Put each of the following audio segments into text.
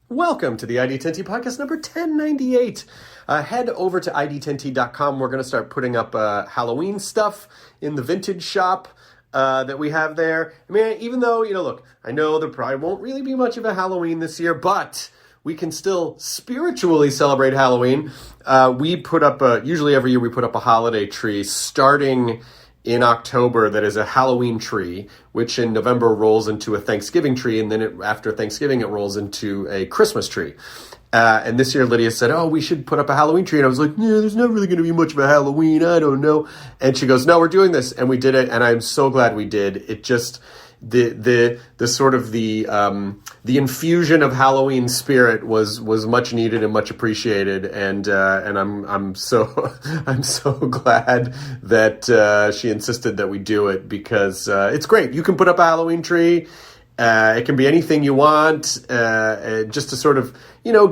Welcome to the ID10T podcast number 1098. Head over to ID10T.com. We're going to start putting up Halloween stuff in the vintage shop that we have there. I mean, even though, look, I know there probably won't really be much of a Halloween this year, but we can still spiritually celebrate Halloween. We put up, usually every year we put up a holiday tree starting in October that is a Halloween tree, which in November rolls into a Thanksgiving tree, and then after Thanksgiving it rolls into a Christmas tree. And this year Lydia said, we should put up a Halloween tree. And I was like, yeah, there's not really going to be much of a Halloween. I don't know. And she goes, no, we're doing this. And we did it. And I'm so glad we did. It just, the sort of the infusion of Halloween spirit was much needed and much appreciated. And I'm so glad that she insisted that we do it because it's great. You can put up a Halloween tree. It can be anything you want, just to sort of,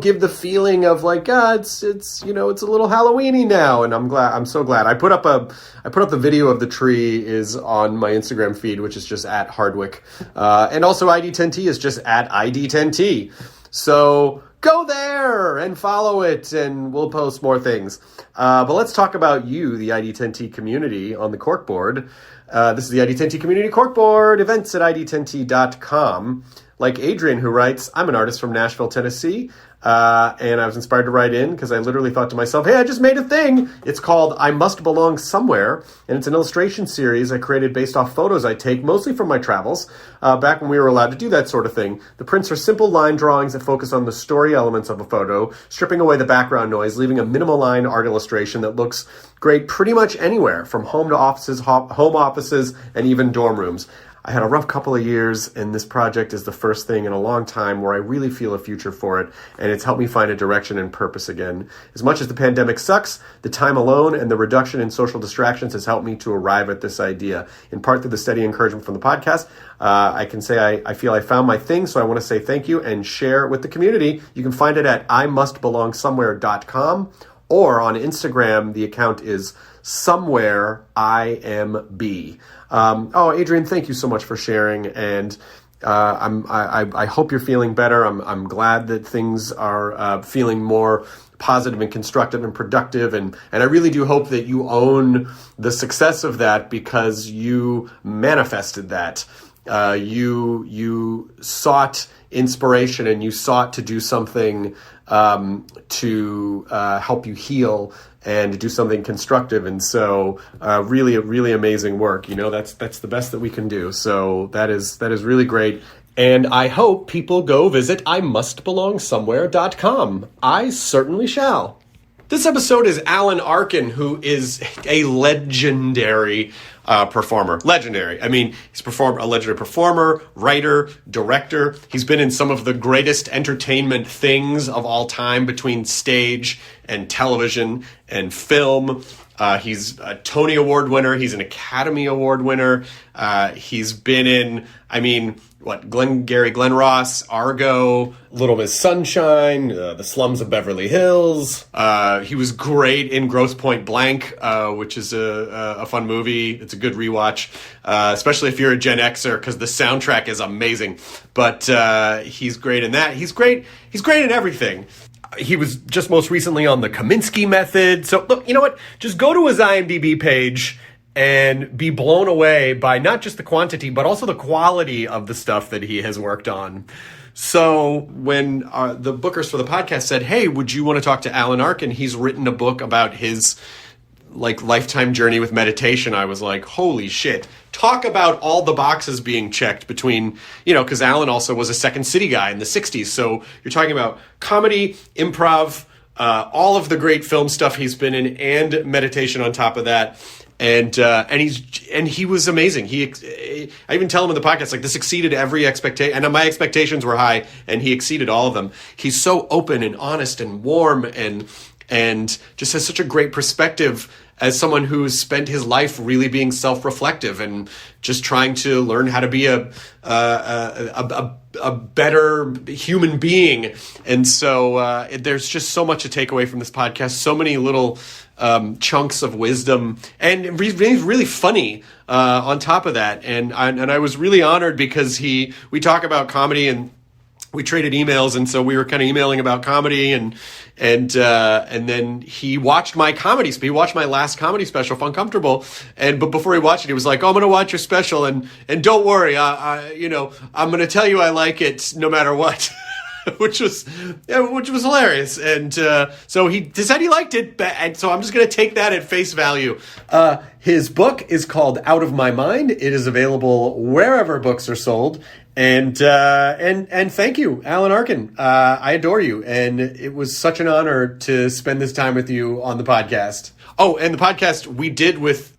give the feeling of like, it's a little Halloweeny now. And I'm so glad. I put up the video of the tree is on my Instagram feed, which is just at Hardwick. And also ID10T is just at ID10T. So go there and follow it and we'll post more things. But let's talk about you, the ID10T community on the corkboard. This is the ID10T community corkboard, events at ID10T.com. Like Adrian, who writes, I'm an artist from Nashville, Tennessee, and I was inspired to write in because I literally thought to myself, hey, I just made a thing. It's called I Must Belong Somewhere, and it's an illustration series I created based off photos I take, mostly from my travels, back when we were allowed to do that sort of thing. The prints are simple line drawings that focus on the story elements of a photo, stripping away the background noise, leaving a minimal line art illustration that looks great pretty much anywhere, from home to offices, home offices, and even dorm rooms. I had a rough couple of years, and this project is the first thing in a long time where I really feel a future for it, and it's helped me find a direction and purpose again. As much as the pandemic sucks, the time alone and the reduction in social distractions has helped me to arrive at this idea. In part through the steady encouragement from the podcast, I can say I feel I found my thing, so I want to say thank you and share with the community. You can find it at imustbelongSomewhere.com, or on Instagram, the account is somewhereimb. Adrian, thank you so much for sharing, and I hope you're feeling better. I'm glad that things are feeling more positive and constructive and productive, and I really do hope that you own the success of that because you manifested that. You sought inspiration and you sought to do something to help you heal and do something constructive. And so really amazing work. That's the best that we can do. So that is really great. And I hope people go visit imustbelongSomewhere.com. I certainly shall. This episode is Alan Arkin, who is a legendary performer. Legendary. I mean, he's a legendary performer, writer, director. He's been in some of the greatest entertainment things of all time between stage and television and film. He's a Tony Award winner. He's an Academy Award winner. He's been in, Glengarry Glen Ross, Argo, Little Miss Sunshine, the Slums of Beverly Hills. He was great in Grosse Pointe Blank, which is a fun movie. It's a good rewatch, especially if you're a Gen Xer, because the soundtrack is amazing. But he's great in that. He's great in everything. He was just most recently on the Kominsky Method. So look, you know what? Just go to his IMDb page and be blown away by not just the quantity, but also the quality of the stuff that he has worked on. So when the bookers for the podcast said, hey, would you want to talk to Alan Arkin? He's written a book about his lifetime journey with meditation. I was like, holy shit. Talk about all the boxes being checked between, because Alan also was a Second City guy in the 60s. So you're talking about comedy, improv, all of the great film stuff he's been in, and meditation on top of that. And he was amazing. I even tell him in the podcast, this exceeded every expectation, and my expectations were high, and he exceeded all of them. He's so open and honest and warm and just has such a great perspective as someone who's spent his life really being self-reflective and just trying to learn how to be a better human being. And so there's just so much to take away from this podcast, so many little chunks of wisdom, and really funny on top of that. And I was really honored because we talk about comedy and we traded emails, and so we were kind of emailing about comedy, and then he watched my comedy. He watched my last comedy special, Uncomfortable, but before he watched it, he was like, "Oh, I'm going to watch your special, and don't worry, I'm going to tell you I like it no matter what." which was hilarious, and so he said he liked it, and so I'm just going to take that at face value. His book is called Out of My Mind. It is available wherever books are sold. And thank you, Alan Arkin. I adore you, and it was such an honor to spend this time with you on the podcast. Oh, and the podcast we did with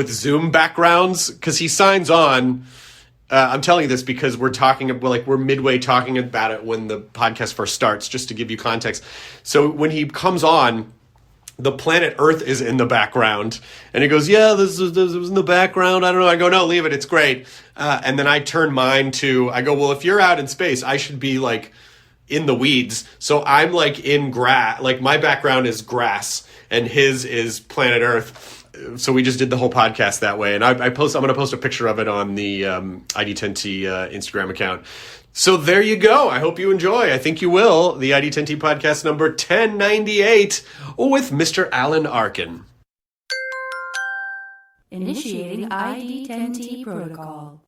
Zoom backgrounds, because he signs on. I'm telling you this because we're midway talking about it when the podcast first starts, just to give you context. So when he comes on, the planet Earth is in the background, and he goes, "Yeah, this was in the background. I don't know." I go, "No, leave it. It's great." And then I turn mine to, I go, "Well, if you're out in space, I should be like in the weeds." So I'm like in grass, like my background is grass, and his is planet Earth. So we just did the whole podcast that way, and I'm going to post a picture of it on the ID10T Instagram account. So there you go. I hope you enjoy. I think you will. The ID10T podcast number 1098 with Mr. Alan Arkin. Initiating ID10T protocol.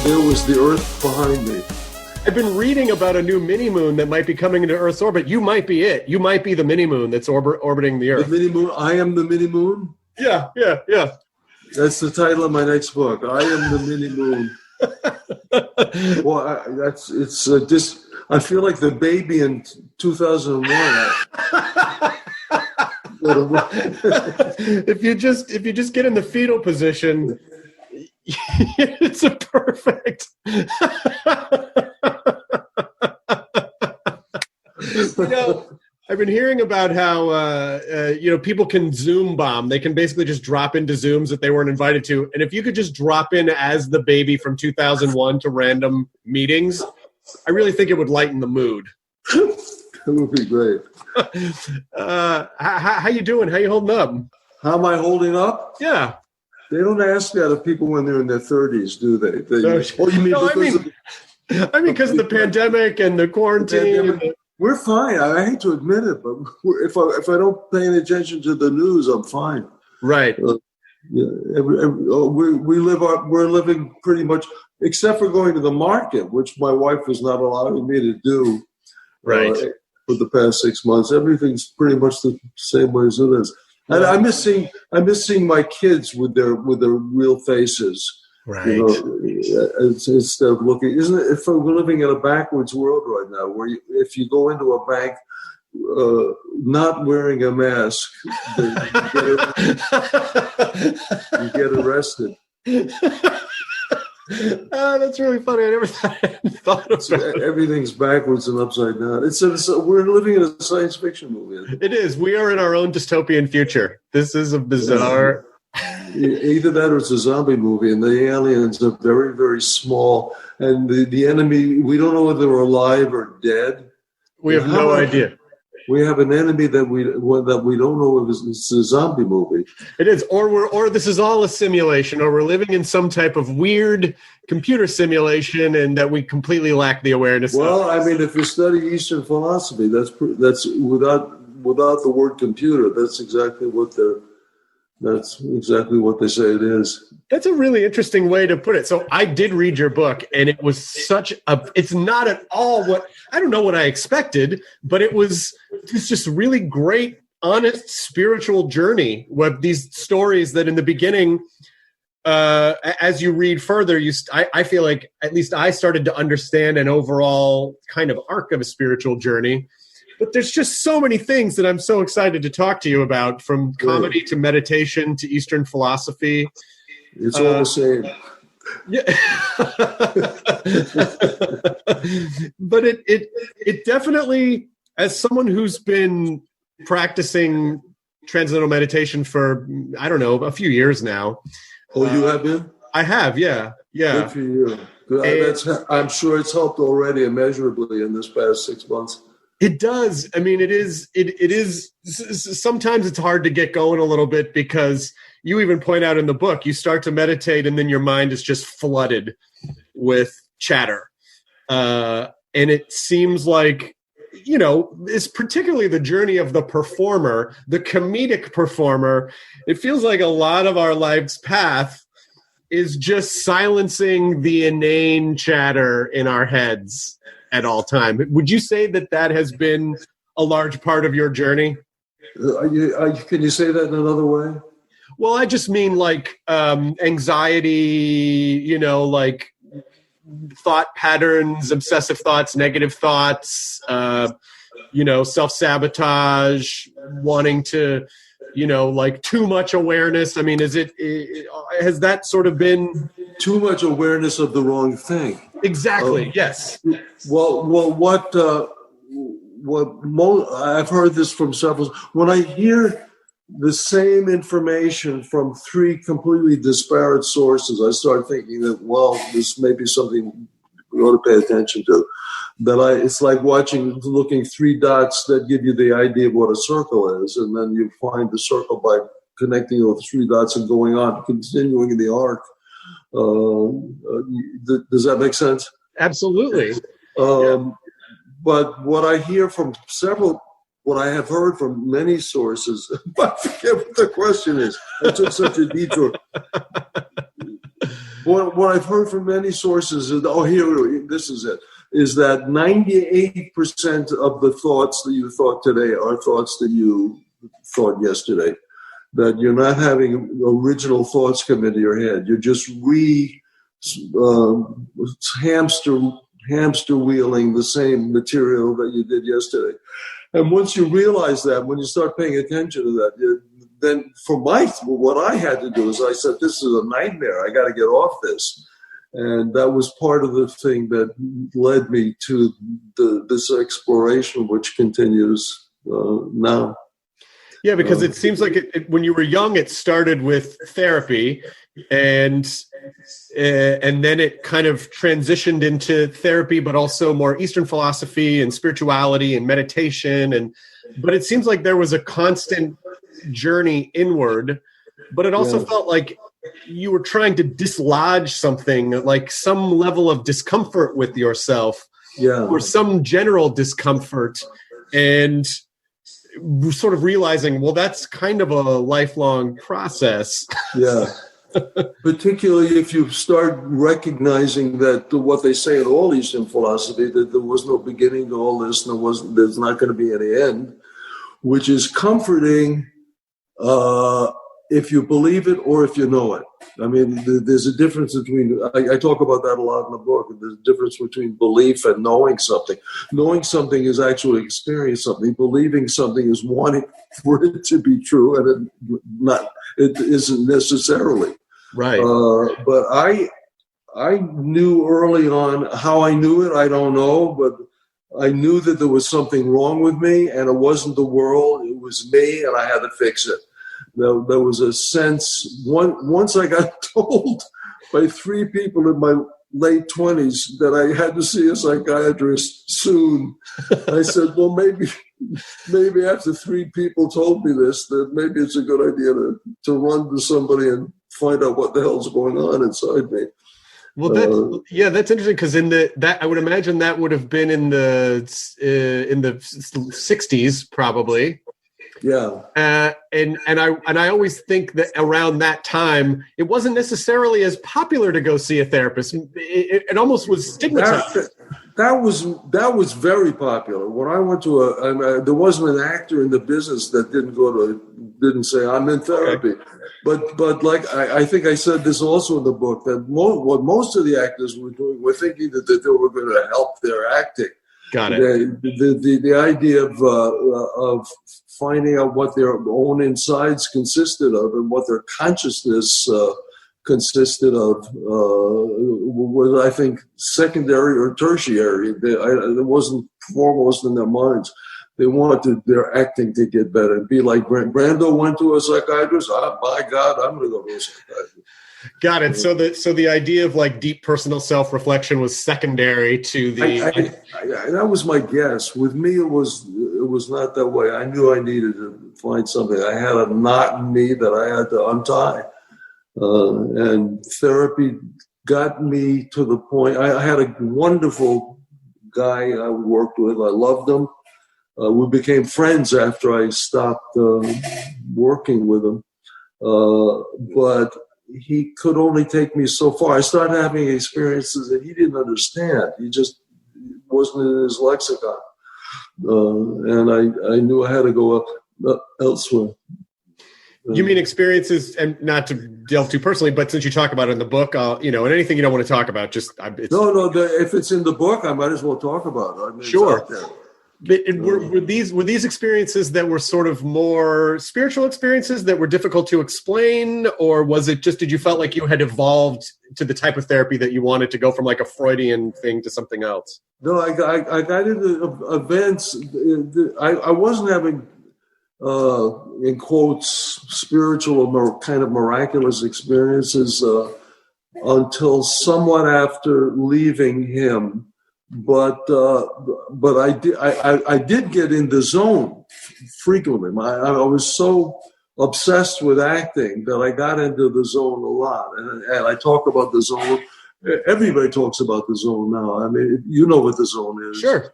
There was the Earth behind me. I've been reading about a new mini-moon that might be coming into Earth's orbit. You might be it. You might be the mini-moon that's orbiting the Earth. The mini-moon? I am the mini-moon? Yeah. That's the title of my next book. I am the mini-moon. Well, I feel like the baby in 2001. If you just get in the fetal position, it's a perfect. I've been hearing about how people can Zoom bomb. They can basically just drop into Zooms that they weren't invited to, and if you could just drop in as the baby from 2001 to random meetings, I really think it would lighten the mood. That would be great. How you doing? How you holding up? How am I holding up? Yeah. They don't ask that of people when they're in their 30s, do they? Because of the pandemic and the quarantine. We're fine. I hate to admit it, but if I don't pay any attention to the news, I'm fine. Right. We're living pretty much, except for going to the market, which my wife was not allowing me to do. Right. For the past 6 months, everything's pretty much the same way as it is. And I miss seeing my kids with their real faces. Right. Instead of looking, isn't it? If we're living in a backwards world right now, where if you go into a bank not wearing a mask, you get arrested. That's really funny. I never thought of it. Everything's backwards and upside down. We're living in a science fiction movie. It is. We are in our own dystopian future. This is a bizarre. Either that or it's a zombie movie, and the aliens are very, very small, and the enemy, we don't know whether they're alive or dead. We have no idea. We have an enemy that we don't know if it's a zombie movie. It is, or this is all a simulation, or we're living in some type of weird computer simulation, and that we completely lack the awareness. Well, I mean, if you study Eastern philosophy, that's without the word computer. That's exactly what they say it is. That's a really interesting way to put it. So I did read your book, and it was it's not at all I don't know what I expected, but it's just really great, honest, spiritual journey with these stories that in the beginning, as you read further, I feel like at least I started to understand an overall kind of arc of a spiritual journey. But there's just so many things that I'm so excited to talk to you about, from comedy to meditation to Eastern philosophy. It's all the same. Yeah. But it definitely, as someone who's been practicing transcendental meditation for, I don't know, a few years now. Oh, you have been? I have, yeah. Good for you. I'm sure it's helped already immeasurably in this past 6 months. It does. I mean, it is. Sometimes it's hard to get going a little bit because you even point out in the book, you start to meditate and then your mind is just flooded with chatter. And it seems like, it's particularly the journey of the performer, the comedic performer. It feels like a lot of our life's path is just silencing the inane chatter in our heads at all time. Would you say that has been a large part of your journey? Can you say that in another way? Well, I just mean like anxiety, like thought patterns, obsessive thoughts, negative thoughts, self-sabotage, wanting to, like too much awareness. I mean, has that sort of been too much awareness of the wrong thing? Exactly. Yes. Well, I've heard this from several. When I hear the same information from three completely disparate sources, I start thinking that, this may be something we ought to pay attention to. It's like looking three dots that give you the idea of what a circle is, and then you find the circle by connecting those three dots and going on, continuing in the arc. Does that make sense? Absolutely. But what I hear from what I have heard from many sources, I forget what the question is. I took such a detour. What I've heard from many sources is, this is it, is that 98% of the thoughts that you thought today are thoughts that you thought yesterday. That you're not having original thoughts come into your head. You're just hamster wheeling the same material that you did yesterday. And once you realize that, when you start paying attention to that, then what I had to do is I said, this is a nightmare. I got to get off this. And that was part of the thing that led me to this exploration, which continues now. Yeah, because it seems like when you were young, it started with therapy, and then it kind of transitioned into therapy, but also more Eastern philosophy and spirituality and meditation. But it seems like there was a constant journey inward, but it also felt like you were trying to dislodge something, like some level of discomfort with yourself, or some general discomfort, and sort of realizing, that's kind of a lifelong process. Yeah. Particularly if you start recognizing that what they say in all Eastern philosophy, that there was no beginning to all this, and there's not going to be any end, which is comforting if you believe it or if you know it. I mean, there's a difference between, I talk about that a lot in the book, there's a difference between belief and knowing something. Knowing something is actually experiencing something. Believing something is wanting for it to be true, and it isn't necessarily. Right. But I knew early on. How I knew it, I don't know, but I knew that there was something wrong with me, and it wasn't the world, it was me, and I had to fix it. There was a sense, once I got told by three people in my late 20s that I had to see a psychiatrist soon, I said, well, maybe after three people told me this, that maybe it's a good idea to run to somebody and find out what the hell's going on inside me. Well, that's interesting, because I would imagine that would have been in the 60s probably. Yeah. And I always think that around that time, it wasn't necessarily as popular to go see a therapist. It almost was stigmatized. That was very popular. When I went to there wasn't an actor in the business that didn't say I'm in therapy. Okay. But like I think I said this also in the book, that what most of the actors were doing were thinking that they were going to help their acting. Got it. The idea of finding out what their own insides consisted of and what their consciousness consisted of was, I think, secondary or tertiary. It wasn't foremost in their minds. They wanted their acting to get better and be like Brando went to a psychiatrist. My God, I'm going to go to a psychiatrist. Got it. So the idea of like deep personal self-reflection was secondary to the. That was my guess. With me, it was not that way. I knew I needed to find something. I had a knot in me that I had to untie, and therapy got me to the point. I had a wonderful guy I worked with. I loved him. We became friends after I stopped working with him, but he could only take me so far. I started having experiences that he didn't understand. He just wasn't in his lexicon. And I knew I had to go up elsewhere. You mean experiences, and not to delve too personally, but since you talk about it in the book, and anything you don't want to talk about, No, if it's in the book, I might as well talk about it. I mean, sure. But were these experiences that were sort of more spiritual experiences that were difficult to explain, or was it just, did you felt like you had evolved to the type of therapy that you wanted to go from like a Freudian thing to something else? No, I got into events. I wasn't having, in quotes, spiritual or kind of miraculous experiences until somewhat after leaving him. But I did get in the zone frequently. I was so obsessed with acting that I got into the zone a lot. And I talk about the zone. Everybody talks about the zone now. I mean, you know what the zone is. Sure.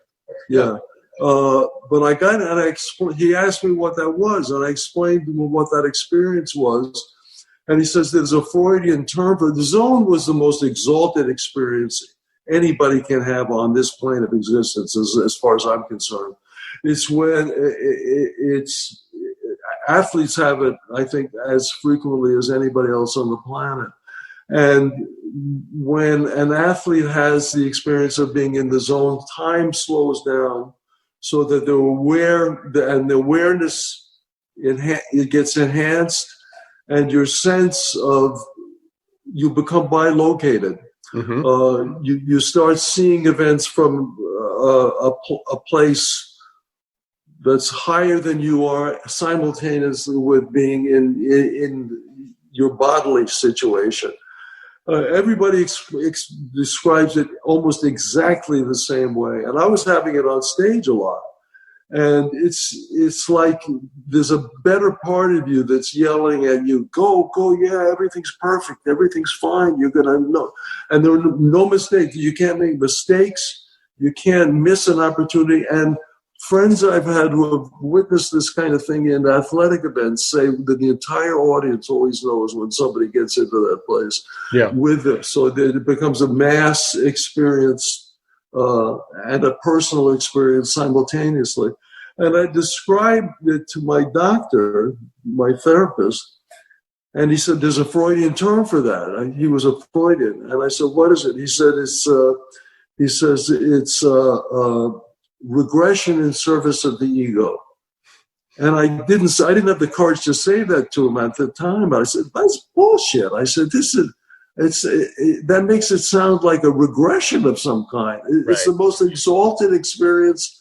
Yeah. But I got it, and he asked me what that was, and I explained to him what that experience was. And he says there's a Freudian term for it. The zone was the most exalted experience anybody can have on this plane of existence, as far as I'm concerned. It's when athletes have it, I think, as frequently as anybody else on the planet. And when an athlete has the experience of being in the zone, time slows down so that the awareness, it gets enhanced, and your sense of, you become bilocated. Mm-hmm. You start seeing events from a place that's higher than you are, simultaneously with being in your bodily situation. Everybody describes it almost exactly the same way, and I was having it on stage a lot. And it's like there's a better part of you that's yelling at you, go, yeah, everything's perfect, everything's fine, you're going to know. And there are no mistakes. You can't make mistakes. You can't miss an opportunity. And friends I've had who have witnessed this kind of thing in athletic events say that the entire audience always knows when somebody gets into that place with them. So that it becomes a mass experience and a personal experience simultaneously. And I described it to my doctor, my therapist, and he said, there's a Freudian term for that. He was a Freudian. And I said, what is it? He said, it's regression in service of the ego. And I didn't have the courage to say that to him at the time. I said, that's bullshit. I said, that makes it sound like a regression of some kind. It's the most exalted experience.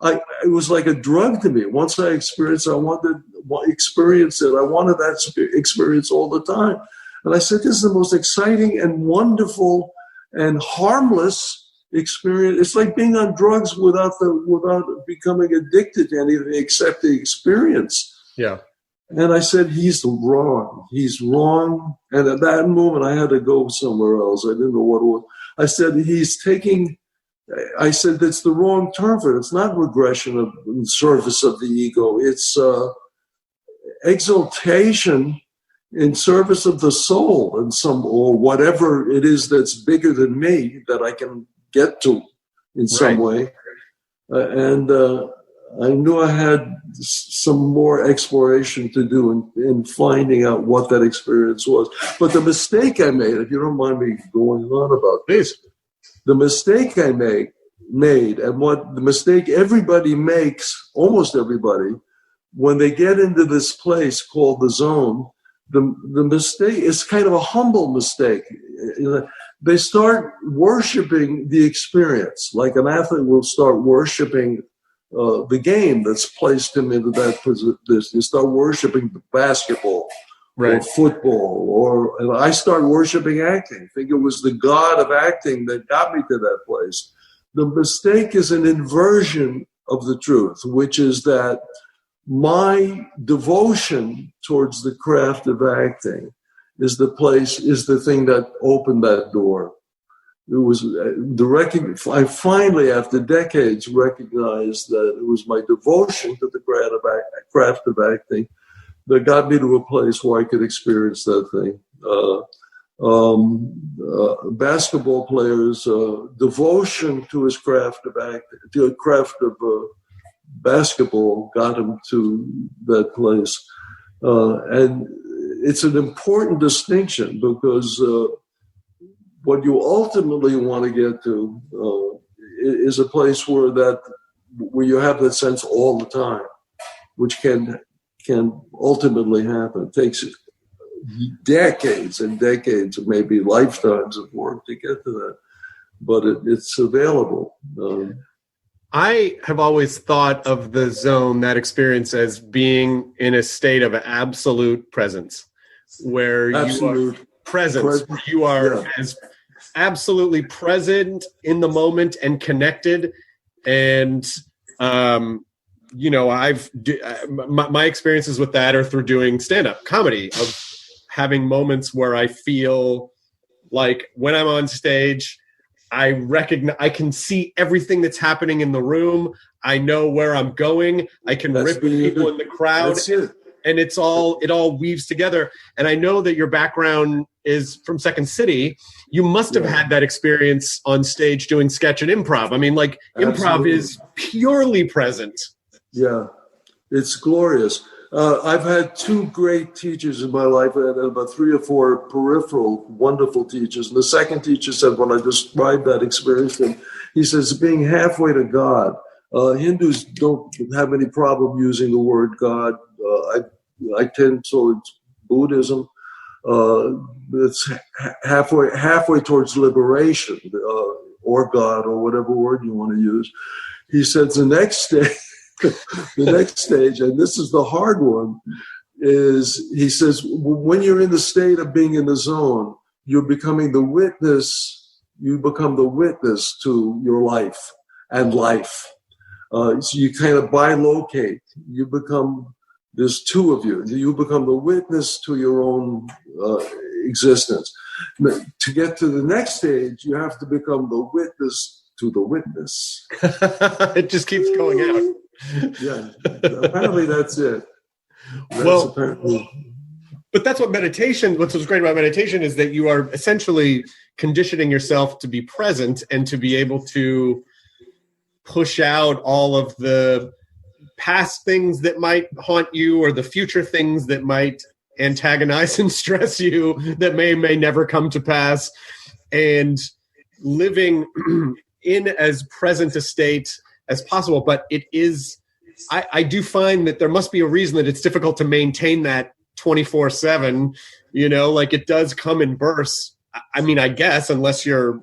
It was like a drug to me. Once I experienced it, I wanted to experience it. I wanted that experience all the time. And I said, this is the most exciting and wonderful and harmless experience. It's like being on drugs without becoming addicted to anything except the experience. Yeah. And I said, he's wrong. He's wrong. And at that moment, I had to go somewhere else. I didn't know what it was. I said, that's the wrong term for it. It's not regression of in service of the ego. It's exaltation in service of the soul or whatever it is that's bigger than me that I can get to in some way. I knew I had some more exploration to do in finding out what that experience was. But the mistake I made, if you don't mind me going on about this, the mistake I made, and what the mistake everybody makes, almost everybody, when they get into this place called the zone, the mistake is kind of a humble mistake. They start worshiping the experience, like an athlete will start worshiping the game that's placed him into that position. They start worshiping basketball, right, or football, and I start worshiping acting. I think it was the God of acting that got me to that place. The mistake is an inversion of the truth, which is that my devotion towards the craft of acting is the thing that opened that door. It was I finally, after decades, recognized that it was my devotion to the craft of acting that got me to a place where I could experience that thing. Basketball players' devotion to his craft of acting, to a craft of basketball, got him to that place. And it's an important distinction, because what you ultimately want to get to is a place where you have that sense all the time, which can ultimately happen. It takes decades and decades, maybe lifetimes of work to get to that, but it's available. I have always thought of the zone, that experience, as being in a state of absolute presence, where you are as absolutely present in the moment and connected. And, my experiences with that are through doing stand-up comedy, of having moments where I feel like when I'm on stage, I can see everything that's happening in the room. I know where I'm going. I can rip with people in the crowd, and it all weaves together. And I know that your background is from Second City. You must have had that experience on stage doing sketch and improv. I mean, like, improv is purely present. Yeah, it's glorious. I've had two great teachers in my life. I had about 3 or 4 peripheral, wonderful teachers. And the second teacher said, when I described that experience, he says, being halfway to God. Hindus don't have any problem using the word God. I tend towards Buddhism. It's halfway towards liberation, or God, or whatever word you want to use. He says the next stage, and this is the hard one, is, he says, when you're in the state of being in the zone, you become the witness to your life and life. So you kind of bilocate. There's two of you. You become the witness to your own existence. To get to the next stage, you have to become the witness to the witness. It just keeps going out. Yeah, apparently that's it. But that's what meditation, what's so great about meditation is that you are essentially conditioning yourself to be present and to be able to push out all of the past things that might haunt you, or the future things that might antagonize and stress you that may never come to pass, and living in as present a state as possible. But it is, I do find that there must be a reason that it's difficult to maintain that 24/7, like it does come in bursts. I mean, I guess, unless you're,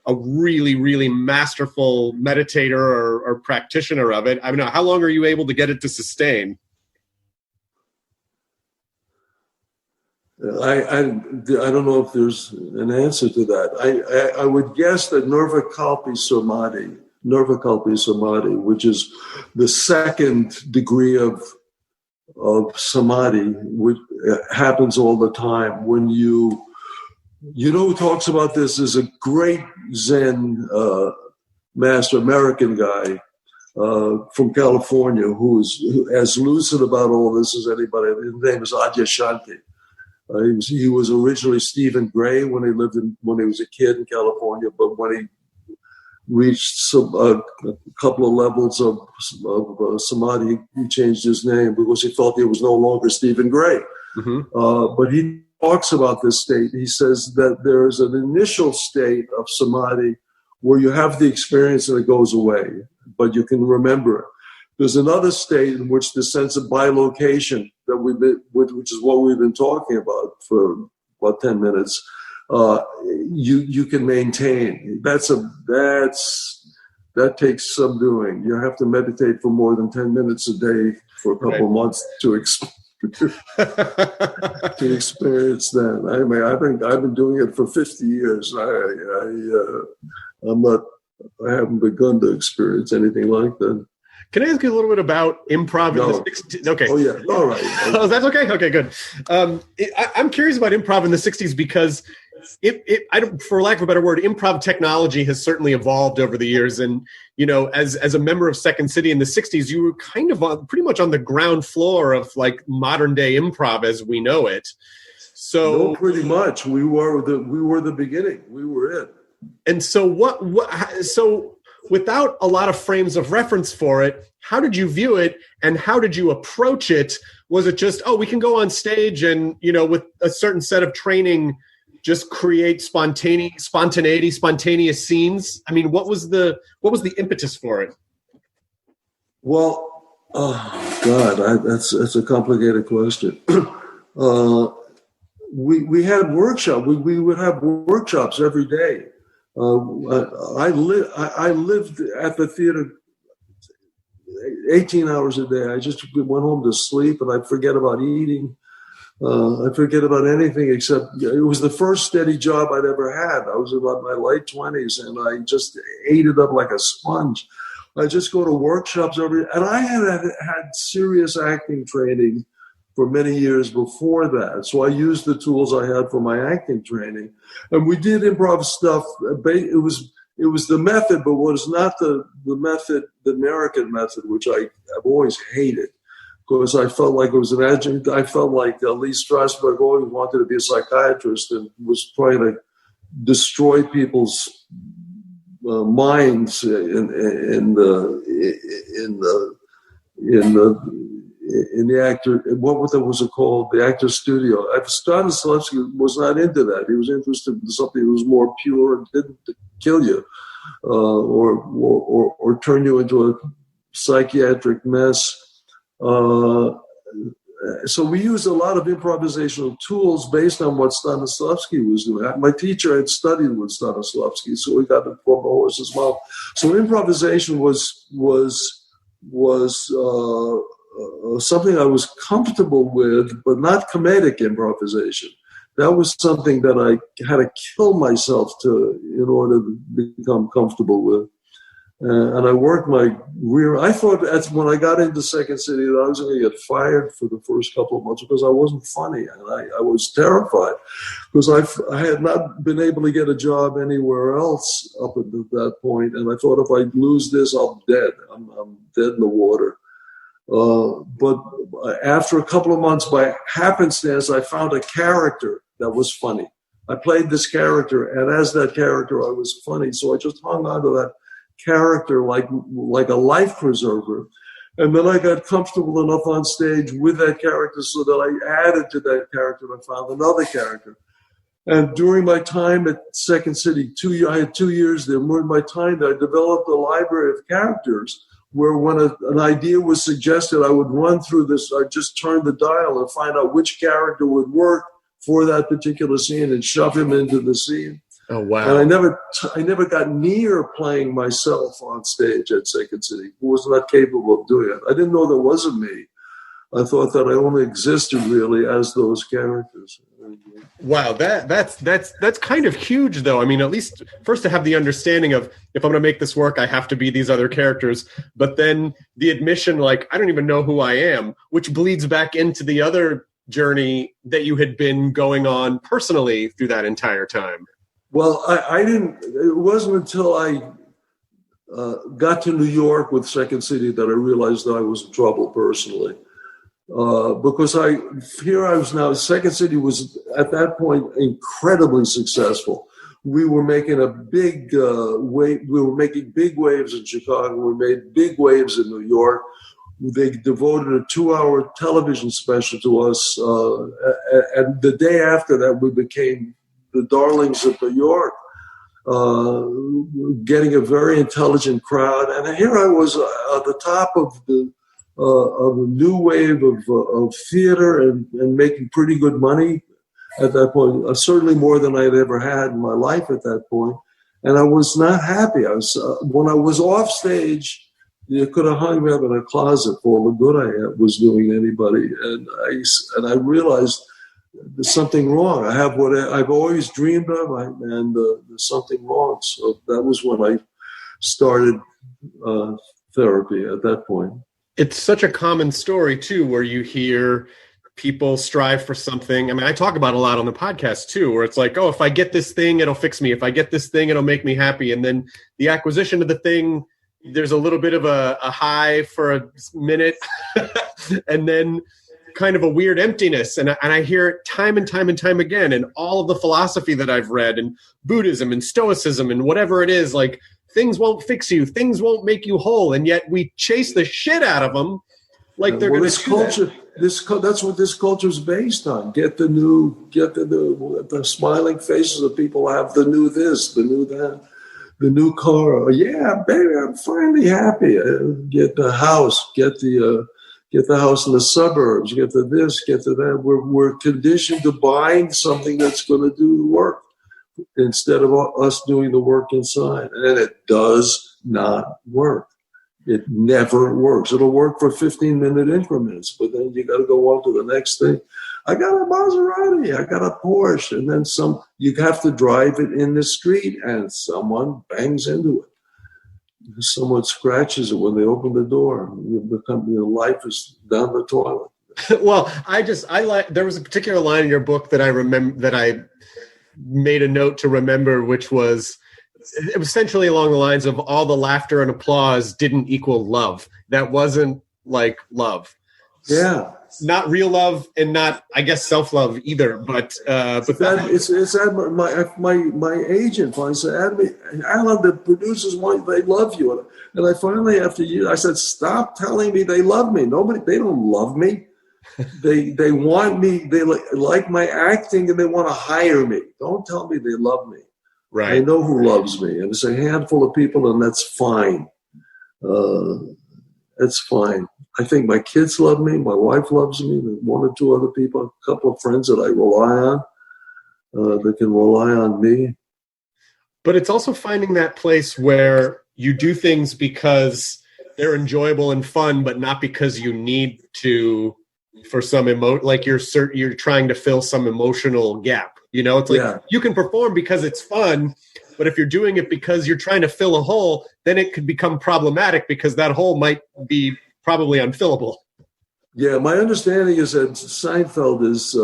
a really, really masterful meditator or practitioner of it. I mean, how long are you able to get it to sustain? I don't know if there's an answer to that. I would guess that Nirvikalpa Samadhi, which is the second degree of samadhi, which happens all the time when who talks about this is a great Zen master, American guy from California, who's as lucid about all this as anybody. His name is Adyashanti. He was originally Stephen Gray when he was a kid in California, but when he reached a couple of levels of samadhi, he changed his name because he felt he was no longer Stephen Gray. Mm-hmm. But he talks about this state. He says that there is an initial state of samadhi where you have the experience and it goes away, but you can remember it. There's another state in which the sense of bilocation which is what we've been talking about for about 10 minutes, you can maintain. That takes some doing. You have to meditate for more than 10 minutes a day for a couple of months to experience that. I mean, I've been doing it for 50 years. I haven't begun to experience anything like that. Can I ask you a little bit about improv in the 60s? Okay. Oh, yeah. All right. Oh, that's okay? Okay, good. I'm curious about improv in the 60s because, for lack of a better word, improv technology has certainly evolved over the years. And, as a member of Second City in the 60s, you were kind of pretty much on the ground floor of, like, modern-day improv as we know it. So, no, pretty much. We were the beginning. We were it. And so so without a lot of frames of reference for it, how did you view it and how did you approach it? Was it just, we can go on stage and, with a certain set of training, just create spontaneous scenes? I mean, what was the impetus for it? Well, God, that's a complicated question. We had workshops. We would have workshops every day. I lived at the theater 18 hours a day. I just went home to sleep, and I'd forget about eating. I'd forget about anything except it was the first steady job I'd ever had. I was in my late 20s, and I just ate it up like a sponge. I just go to workshops and I had serious acting training for many years before that. So I used the tools I had for my acting training. And we did improv stuff. It was the method, but was not the method, the American method, which I've always hated. Because I felt like it was an adjunct. I felt like Lee Strasberg always wanted to be a psychiatrist and was trying to destroy people's minds in the actor, what was it called? The actor's studio. Stanislavski was not into that. He was interested in something that was more pure and didn't kill you, or turn you into a psychiatric mess. So we used a lot of improvisational tools based on what Stanislavski was doing. My teacher had studied with Stanislavski, so we got it from the horse's mouth. So improvisation was something I was comfortable with, but not comedic improvisation. That was something that I had to kill myself in order to become comfortable with. And I worked my rear. I thought when I got into Second City that I was going to get fired for the first couple of months because I wasn't funny, and I was terrified because I had not been able to get a job anywhere else up until that point, and I thought if I lose this, I'm dead. I'm dead in the water. But after a couple of months, by happenstance, I found a character that was funny. I played this character, and as that character, I was funny. So I just hung on to that character like a life preserver. And then I got comfortable enough on stage with that character so that I added to that character and I found another character. And during my time at Second City, I had 2 years there. During my time there, I developed a library of characters where when an idea was suggested, I would run through this. I'd just turn the dial and find out which character would work for that particular scene and shove him into the scene. Oh, wow. And I never got near playing myself on stage at Second City. I was not capable of doing it. I didn't know there was a me. I thought that I only existed really as those characters. Wow, that's kind of huge, though. I mean, at least first to have the understanding of if I'm going to make this work, I have to be these other characters. But then the admission, like, I don't even know who I am, which bleeds back into the other journey that you had been going on personally through that entire time. Well, I didn't. It wasn't until I got to New York with Second City that I realized that I was in trouble personally. Because I was now. Second City was at that point incredibly successful. We were making a big wave. We were making big waves in Chicago. We made big waves in New York. They devoted a 2-hour television special to us, and the day after that, we became the darlings of New York. getting a very intelligent crowd. And here I was at the top of a new wave of theater and making pretty good money at that point, certainly more than I'd ever had in my life at that point. And I was not happy. When I was off stage, you could have hung me up in a closet for all the good I was doing to anybody. And I realized there's something wrong. I have what I've always dreamed of, and there's something wrong. So that was when I started therapy at that point. It's such a common story, too, where you hear people strive for something. I mean, I talk about it a lot on the podcast, too, where it's like, oh, if I get this thing, it'll fix me. If I get this thing, it'll make me happy. And then the acquisition of the thing, there's a little bit of a high for a minute and then kind of a weird emptiness. And I hear it time and time and time again in all of the philosophy that I've read, and Buddhism and Stoicism and whatever it is, like things won't fix you, things won't make you whole. And yet we chase the shit out of them like they're going to do culture. That's what this culture is based on. Get the smiling faces of people have the new this, the new that, the new car. Yeah, baby, I'm finally happy. Get the house, get the house in the suburbs, get the this, get to that. We're conditioned to buying something that's going to do the work instead of us doing the work inside. And it does not work. It never works. It'll work for 15-minute increments, but then you got to go on to the next thing. I got a Maserati, I got a Porsche, and then some. You have to drive it in the street, and someone bangs into it. Someone scratches it when they open the door. Your life is down the toilet. Well, there was a particular line in your book that I remember, that I made a note to remember, which was, it was essentially along the lines of all the laughter and applause didn't equal love. That wasn't like love. Yeah. Not real love, and not, I guess, self-love either. But my agent finally said, Alan, the producers they love you. And I finally, after years, I said, stop telling me they love me. They don't love me. They want me. They like my acting, and they want to hire me. Don't tell me they love me. Right. I know who loves me, and it's a handful of people, and that's fine. It's fine. I think my kids love me. My wife loves me. One or two other people, a couple of friends that I rely on, that can rely on me. But it's also finding that place where you do things because they're enjoyable and fun, but not because you need to, for some like you're trying to fill some emotional gap. You know, it's like You can perform because it's fun, but if you're doing it because you're trying to fill a hole, then it could become problematic because that hole might be probably unfillable. Yeah, my understanding is that Seinfeld is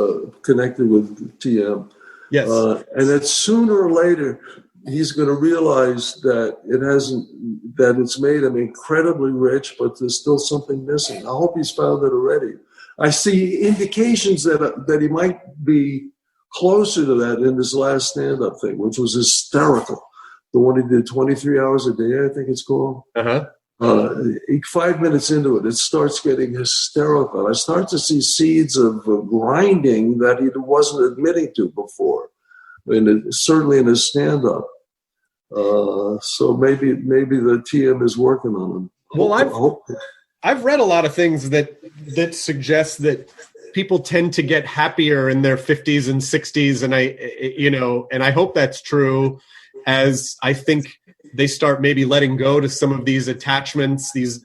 connected with TM. Yes. And that sooner or later, he's going to realize that it's made him incredibly rich, but there's still something missing. I hope he's found it already. I see indications that he might be closer to that in his last stand-up thing, which was hysterical. The one he did 23 hours a day, I think it's called. Uh-huh. 5 minutes into it, it starts getting hysterical. I start to see seeds of grinding that he wasn't admitting to before, certainly in his stand-up. So maybe the TM is working on him. Well, I've read a lot of things that suggest that people tend to get happier in their 50s and 60s, and I hope that's true, as I think they start maybe letting go to some of these attachments to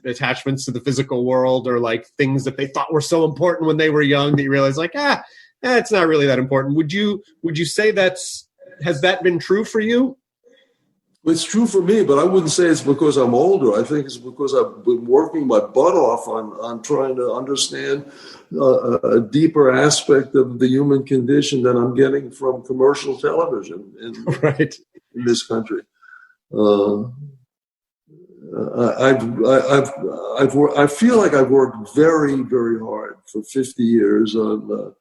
the physical world, or like things that they thought were so important when they were young that you realize like, it's not really that important. Would you say has that been true for you? It's true for me, but I wouldn't say it's because I'm older. I think it's because I've been working my butt off on trying to understand a deeper aspect of the human condition than I'm getting from commercial television in this country. I feel like I've worked very, very hard for 50 years on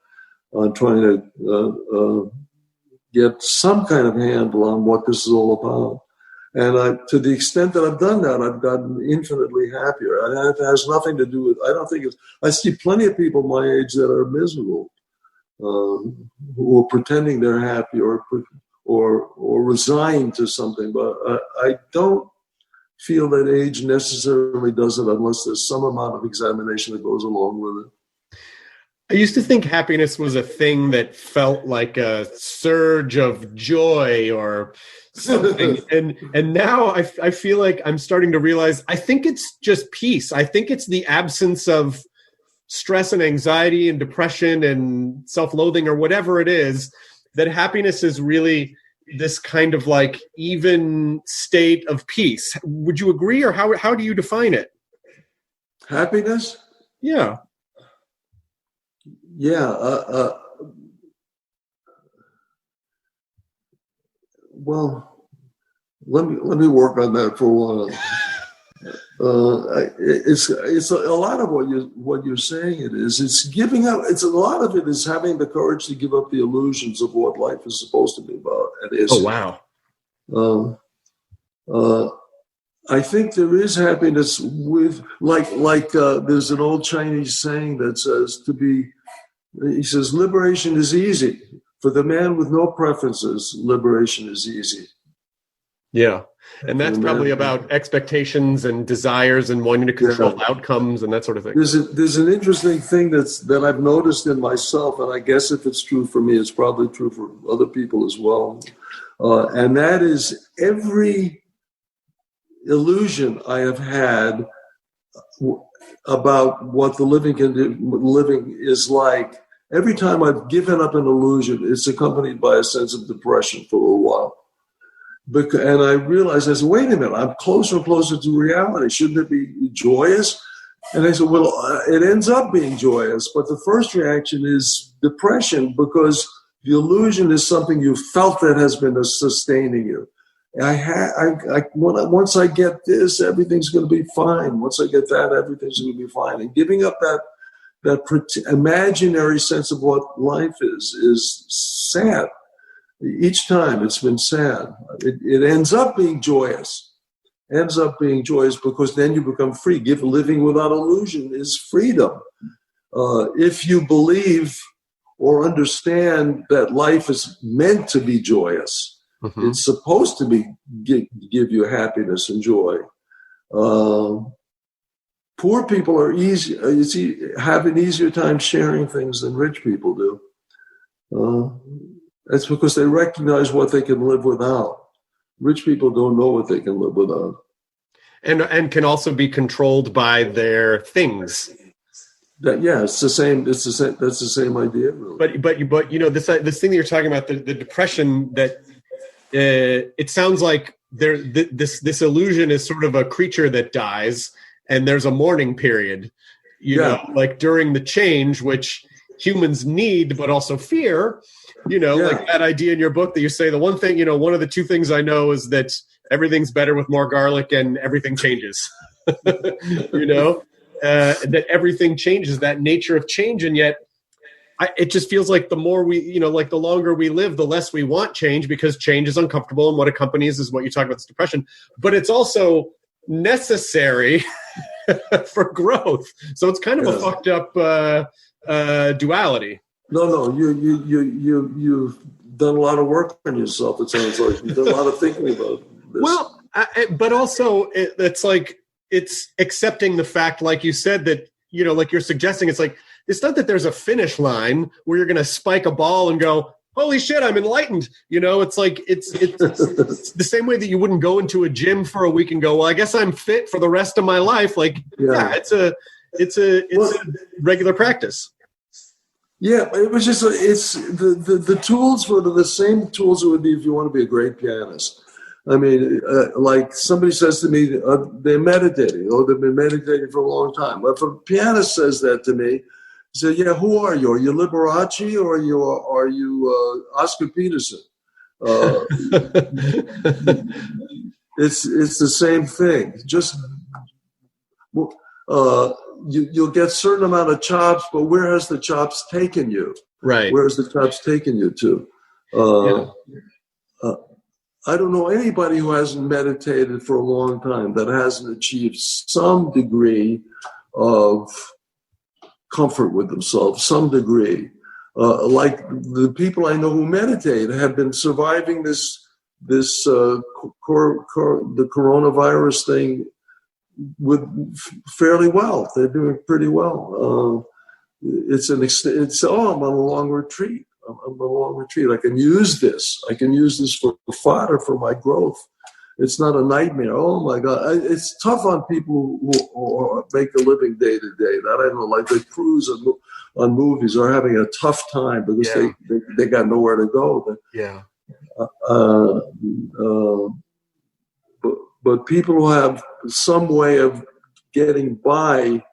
trying to get some kind of handle on what this is all about. And to the extent that I've done that, I've gotten infinitely happier. And it has nothing to do with, I see plenty of people my age that are miserable, who are pretending they're happy or or resigned to something. But I don't feel that age necessarily does it unless there's some amount of examination that goes along with it. I used to think happiness was a thing that felt like a surge of joy or something. and now I feel like I'm starting to realize I think it's just peace. I think it's the absence of stress and anxiety and depression and self-loathing or whatever it is, that happiness is really this kind of like even state of peace. Would you agree, or how do you define it? Happiness? Yeah. Yeah. Well, let me work on that for a while. It's a lot of what you're saying. It's giving up. It's a lot of it is having the courage to give up the illusions of what life is supposed to be about. It is. Oh wow. I think there is happiness with like there's an old Chinese saying that says he says liberation is easy. For the man with no preferences, liberation is easy. Yeah. And that's probably about expectations and desires and wanting to control outcomes and that sort of thing. There's an interesting thing that I've noticed in myself, and I guess if it's true for me, it's probably true for other people as well. And that is every illusion I have had about what the living is like. Every time I've given up an illusion, it's accompanied by a sense of depression for a little while. And I realized, I said, wait a minute, I'm closer and closer to reality. Shouldn't it be joyous? And I said, well, it ends up being joyous. But the first reaction is depression, because the illusion is something you felt that has been sustaining you. Once I get this, everything's going to be fine. Once I get that, everything's going to be fine. And giving up that imaginary sense of what life is sad. Each time it's been sad. It ends up being joyous. Because then you become free. Living without illusion is freedom. If you believe or understand that life is meant to be joyous, it's supposed to give you happiness and joy. Poor people have an easier time sharing things than rich people do. That's because they recognize what they can live without. Rich people don't know what they can live without, and can also be controlled by their things. It's the same. That's the same idea, really. But you know, this thing that you're talking about, the depression, that it sounds like this illusion is sort of a creature that dies, and there's a mourning period. You know, like during the change, which humans need, but also fear. You know, like that idea in your book that you say, the one thing, you know, one of the two things I know is that everything's better with more garlic and everything changes, you know, that everything changes, that nature of change. And yet it just feels like the more the longer we live, the less we want change, because change is uncomfortable. And what accompanies is what you talk about, this depression, but it's also necessary for growth. So it's kind of a fucked up duality. No, you've done a lot of work on yourself. It sounds like you've done a lot of thinking about this. Well, but also it's like it's accepting the fact, like you said, that, you know, like you're suggesting, it's like, it's not that there's a finish line where you're going to spike a ball and go, holy shit, I'm enlightened. You know, it's like, it's the same way that you wouldn't go into a gym for a week and go, well, I guess I'm fit for the rest of my life. Like, it's a regular practice. Yeah, it was just, it's the tools were the same tools it would be if you want to be a great pianist. I mean, like somebody says to me, they're meditating, they've been meditating for a long time. But if a pianist says that to me, I say, yeah, who are you? Are you Liberace or are you Oscar Peterson? It's the same thing. Just you'll get a certain amount of chops, but where has the chops taken you? Right. Where has the chops taken you to? I don't know anybody who hasn't meditated for a long time that hasn't achieved some degree of comfort with themselves, some degree like the people I know who meditate have been surviving the coronavirus thing fairly well. They're doing pretty well. I'm on a long retreat. I'm on a long retreat. I can use this. For fodder for my growth. It's not a nightmare. Oh my God. It's tough on people who make a living day to day. That I know, like the crews on movies are having a tough time because they got nowhere to go. Yeah. But people who have some way of getting by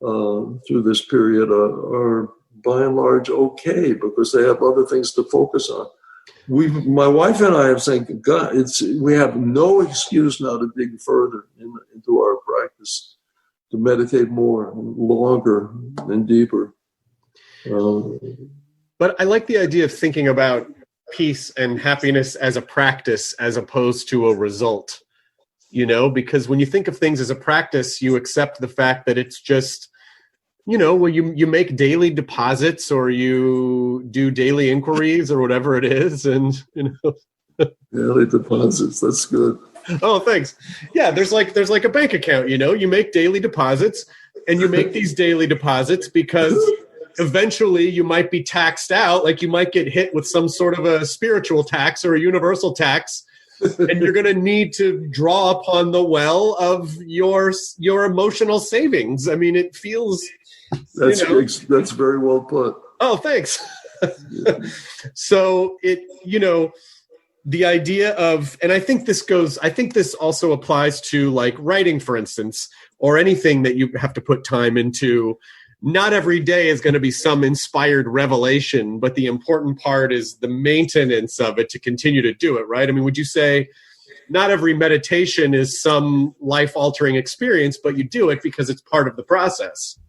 through this period are by and large okay because they have other things to focus on. My wife and I have saying, God, we have no excuse now to dig further into our practice, to meditate more, longer, and deeper. But I like the idea of thinking about peace and happiness as a practice as opposed to a result, because when you think of things as a practice, you accept the fact that it's just, you make daily deposits or you do daily inquiries or whatever it is. And, Daily deposits. That's good. Oh, thanks. Yeah. There's like a bank account, you make daily deposits and you make these daily deposits because eventually you might be taxed out. Like you might get hit with some sort of a spiritual tax or a universal tax. And you're going to need to draw upon the well of your emotional savings. I mean, it feels... That's very well put. Oh, thanks. So the idea of, and I think this also applies to like writing, for instance, or anything that you have to put time into. Not every day is going to be some inspired revelation, but the important part is the maintenance of it to continue to do it, right? I mean, would you say not every meditation is some life-altering experience, but you do it because it's part of the process?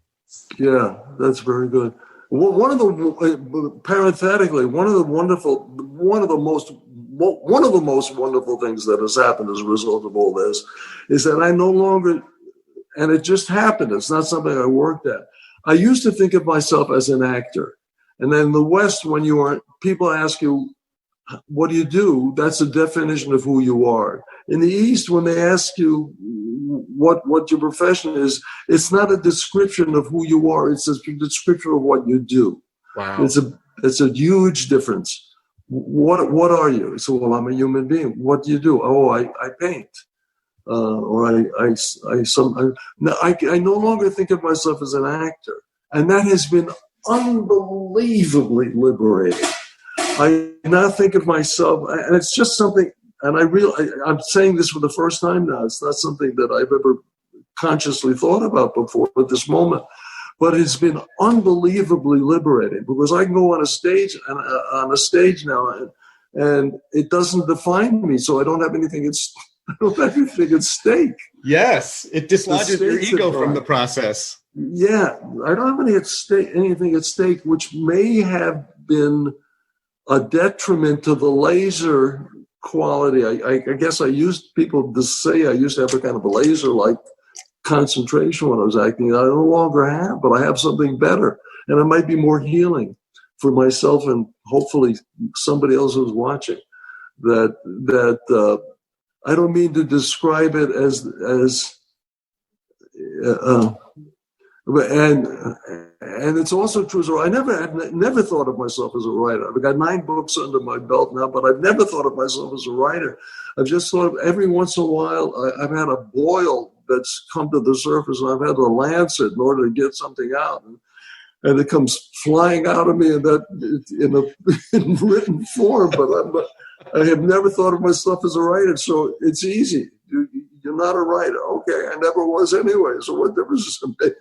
Yeah, that's very good. Parenthetically, one of the most wonderful things that has happened as a result of all this is that I no longer, and it just happened. It's not something I worked at. I used to think of myself as an actor. And then in the West, when people ask you, what do you do? That's a definition of who you are. In the East, when they ask you what your profession is, it's not a description of who you are. It's a description of what you do. Wow. It's a huge difference. What are you? So, well, I'm a human being. What do you do? Oh, I paint. Or I no longer think of myself as an actor. And that has been unbelievably liberating. I now think of myself, and it's just something, and I'm saying this for the first time now. It's not something that I've ever consciously thought about before at this moment, but it's been unbelievably liberating because I can go on a stage now, and it doesn't define me, so I don't have anything at stake. Yes, it dislodges your ego from the process. Yeah, I don't have anything at stake, which may have been a detriment to the laser quality. I guess people to say I used to have a kind of a laser-like concentration when I was acting. I no longer have, but I have something better, and it might be more healing for myself and hopefully somebody else who's watching. That I don't mean to describe it as and it's also true. So I've never thought of myself as a writer. I've got 9 books under my belt now, but I've never thought of myself as a writer. I've just thought of every once in a while I've had a boil that's come to the surface, and I've had to lance it in order to get something out, and it comes flying out of me in written form. But I have never thought of myself as a writer, so it's easy. You're not a writer. Okay, I never was anyway, so what difference does it make?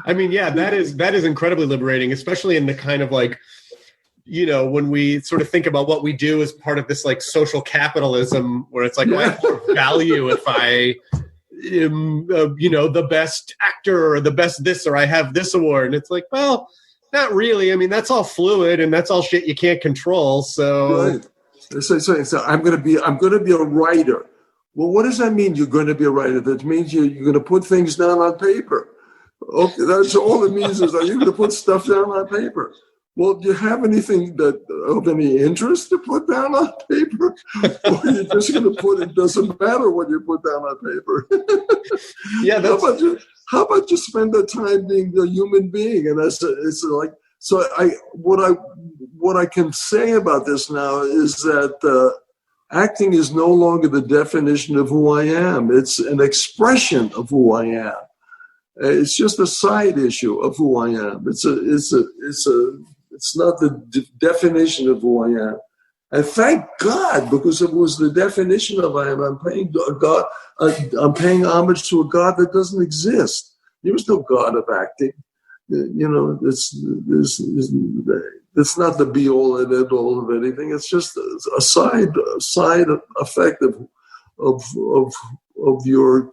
I mean, yeah, that is incredibly liberating, especially in the kind of like, when we sort of think about what we do as part of this like social capitalism, where it's like, well, I have more value if I am, the best actor or the best this, or I have this award. And it's like, well, not really. I mean, that's all fluid and that's all shit you can't control. So, right. So I'm going to be a writer. Well, what does that mean? You're going to be a writer? That means you're going to put things down on paper. Okay, that's all it means is, are you going to put stuff down on paper? Well, do you have anything that of any interest to put down on paper? Or you're just going to put, it doesn't matter what you put down on paper. Yeah, how about you spend the time being a human being? And it's like, so what I can say about this now is that acting is no longer the definition of who I am. It's an expression of who I am. It's just a side issue of who I am. It's not the definition of who I am. And thank God, because it was the definition of I am. I'm paying God. I'm paying homage to a God that doesn't exist. There is no God of acting. You know, it's not the be all and end all of anything. It's just a side effect of your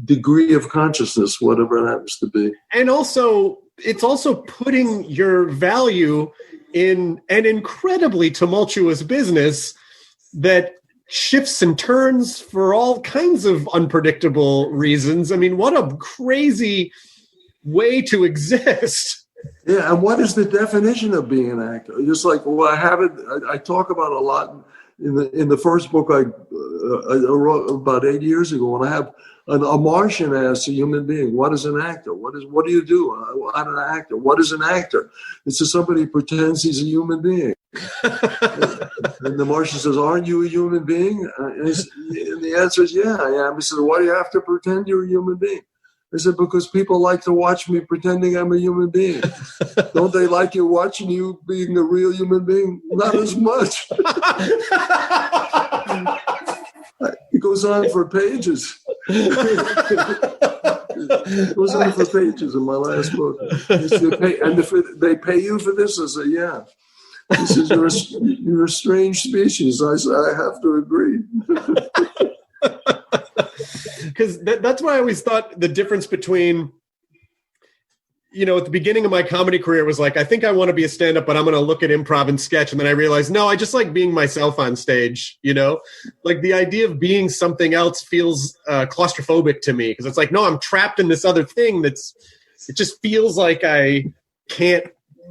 degree of consciousness, whatever it happens to be. And also, it's also putting your value in an incredibly tumultuous business that shifts and turns for all kinds of unpredictable reasons. I mean, what a crazy way to exist. Yeah, and what is the definition of being an actor? Just like, well, I talk about a lot in the first book I wrote about 8 years ago, when I have a Martian asks a human being, what is an actor? What do you do? I'm an actor. What is an actor? It's just somebody who pretends he's a human being. And the Martian says, aren't you a human being? And the answer is, yeah, I am. He said, why do you have to pretend you're a human being? I said, because people like to watch me pretending I'm a human being. Don't they like you watching you being a real human being? Not as much. It goes on for pages. It goes on for pages in my last book. They pay you for this? I say, yeah. He says, you're a strange species. I say, I have to agree. Because that's why I always thought the difference between, you know, at the beginning of my comedy career was like, I think I want to be a stand-up, but I'm going to look at improv and sketch. And then I realized, no, I just like being myself on stage, you know? Like the idea of being something else feels claustrophobic to me, because it's like, no, I'm trapped in this other thing it just feels like I can't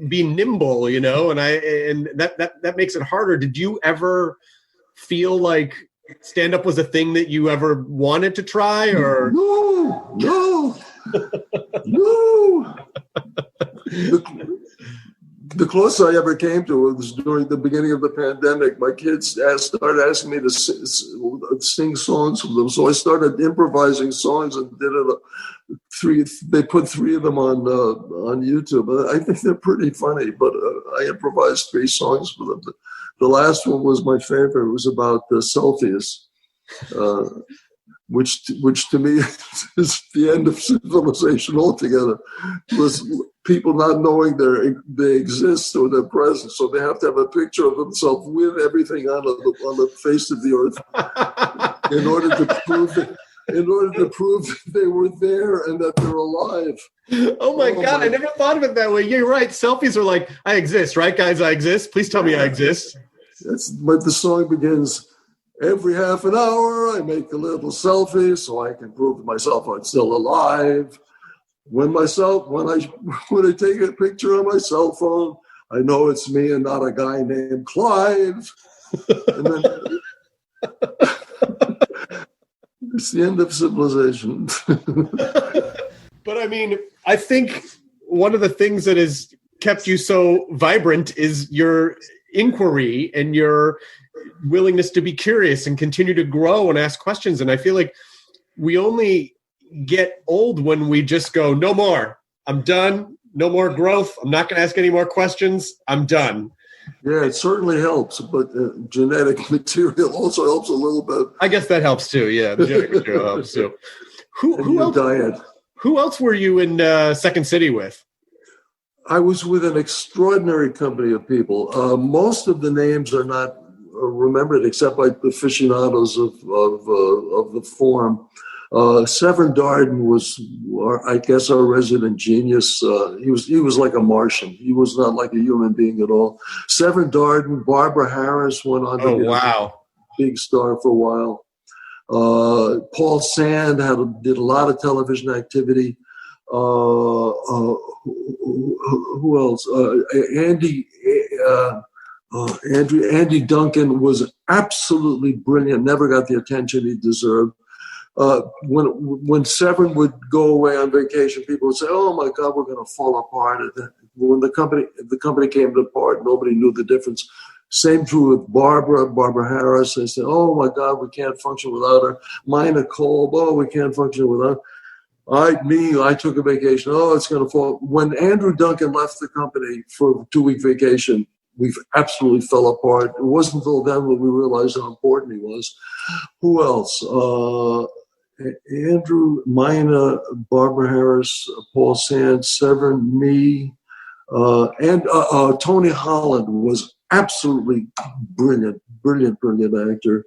be nimble, you know? And that makes it harder. Did you ever feel like stand-up was a thing that you ever wanted to try, or? No. The closest I ever came to it was during the beginning of the pandemic. My kids started asking me to sing songs for them, so I started improvising songs and did it. They put 3 of them on YouTube. I think they're pretty funny, but I improvised 3 songs for them. The last one was my favorite. It was about selfies, which to me is the end of civilization altogether. It was people not knowing they exist or they're present, so they have to have a picture of themselves with everything on the face of the earth in order to prove that they were there and that they're alive. Oh my God, I never thought of it that way. You're right. Selfies are like, I exist, right, guys? I exist. Please tell me I exist. That's what the song begins. Every half an hour, I make a little selfie so I can prove to myself I'm still alive. When I take a picture on my cell phone, I know it's me and not a guy named Clive. And then it's the end of civilization. But I mean, I think one of the things that has kept you so vibrant is your inquiry and your willingness to be curious and continue to grow and ask questions. And I feel like we only get old when we just go, no more, I'm done, no more growth, I'm not going to ask any more questions, I'm done. Yeah, it certainly helps, but genetic material also helps a little bit. I guess that helps too. Yeah, the genetic material helps too. Who else? Diet. Who else were you in Second City with? I was with an extraordinary company of people. Most of the names are not remembered except by the aficionados of the form. Severin Darden was, I guess, our resident genius. He was like a Martian. He was not like a human being at all. Severin Darden, Barbara Harris went on to be a big star for a while. Paul Sand did a lot of television activity. who else? Andy Duncan was absolutely brilliant. Never got the attention he deserved. When Severn would go away on vacation, people would say, "Oh my God, we're going to fall apart." When the company came apart, nobody knew the difference. Same true with Barbara Harris. They said, "Oh my God, we can't function without her." Mina Kolb, "Oh, we can't function without her." I took a vacation. Oh, it's going to fall. When Andrew Duncan left the company for a 2-week vacation, we absolutely fell apart. It wasn't until then when we realized how important he was. Who else? Andrew, Mina, Barbara Harris, Paul Sands, Severn, me, and Tony Holland was absolutely brilliant actor.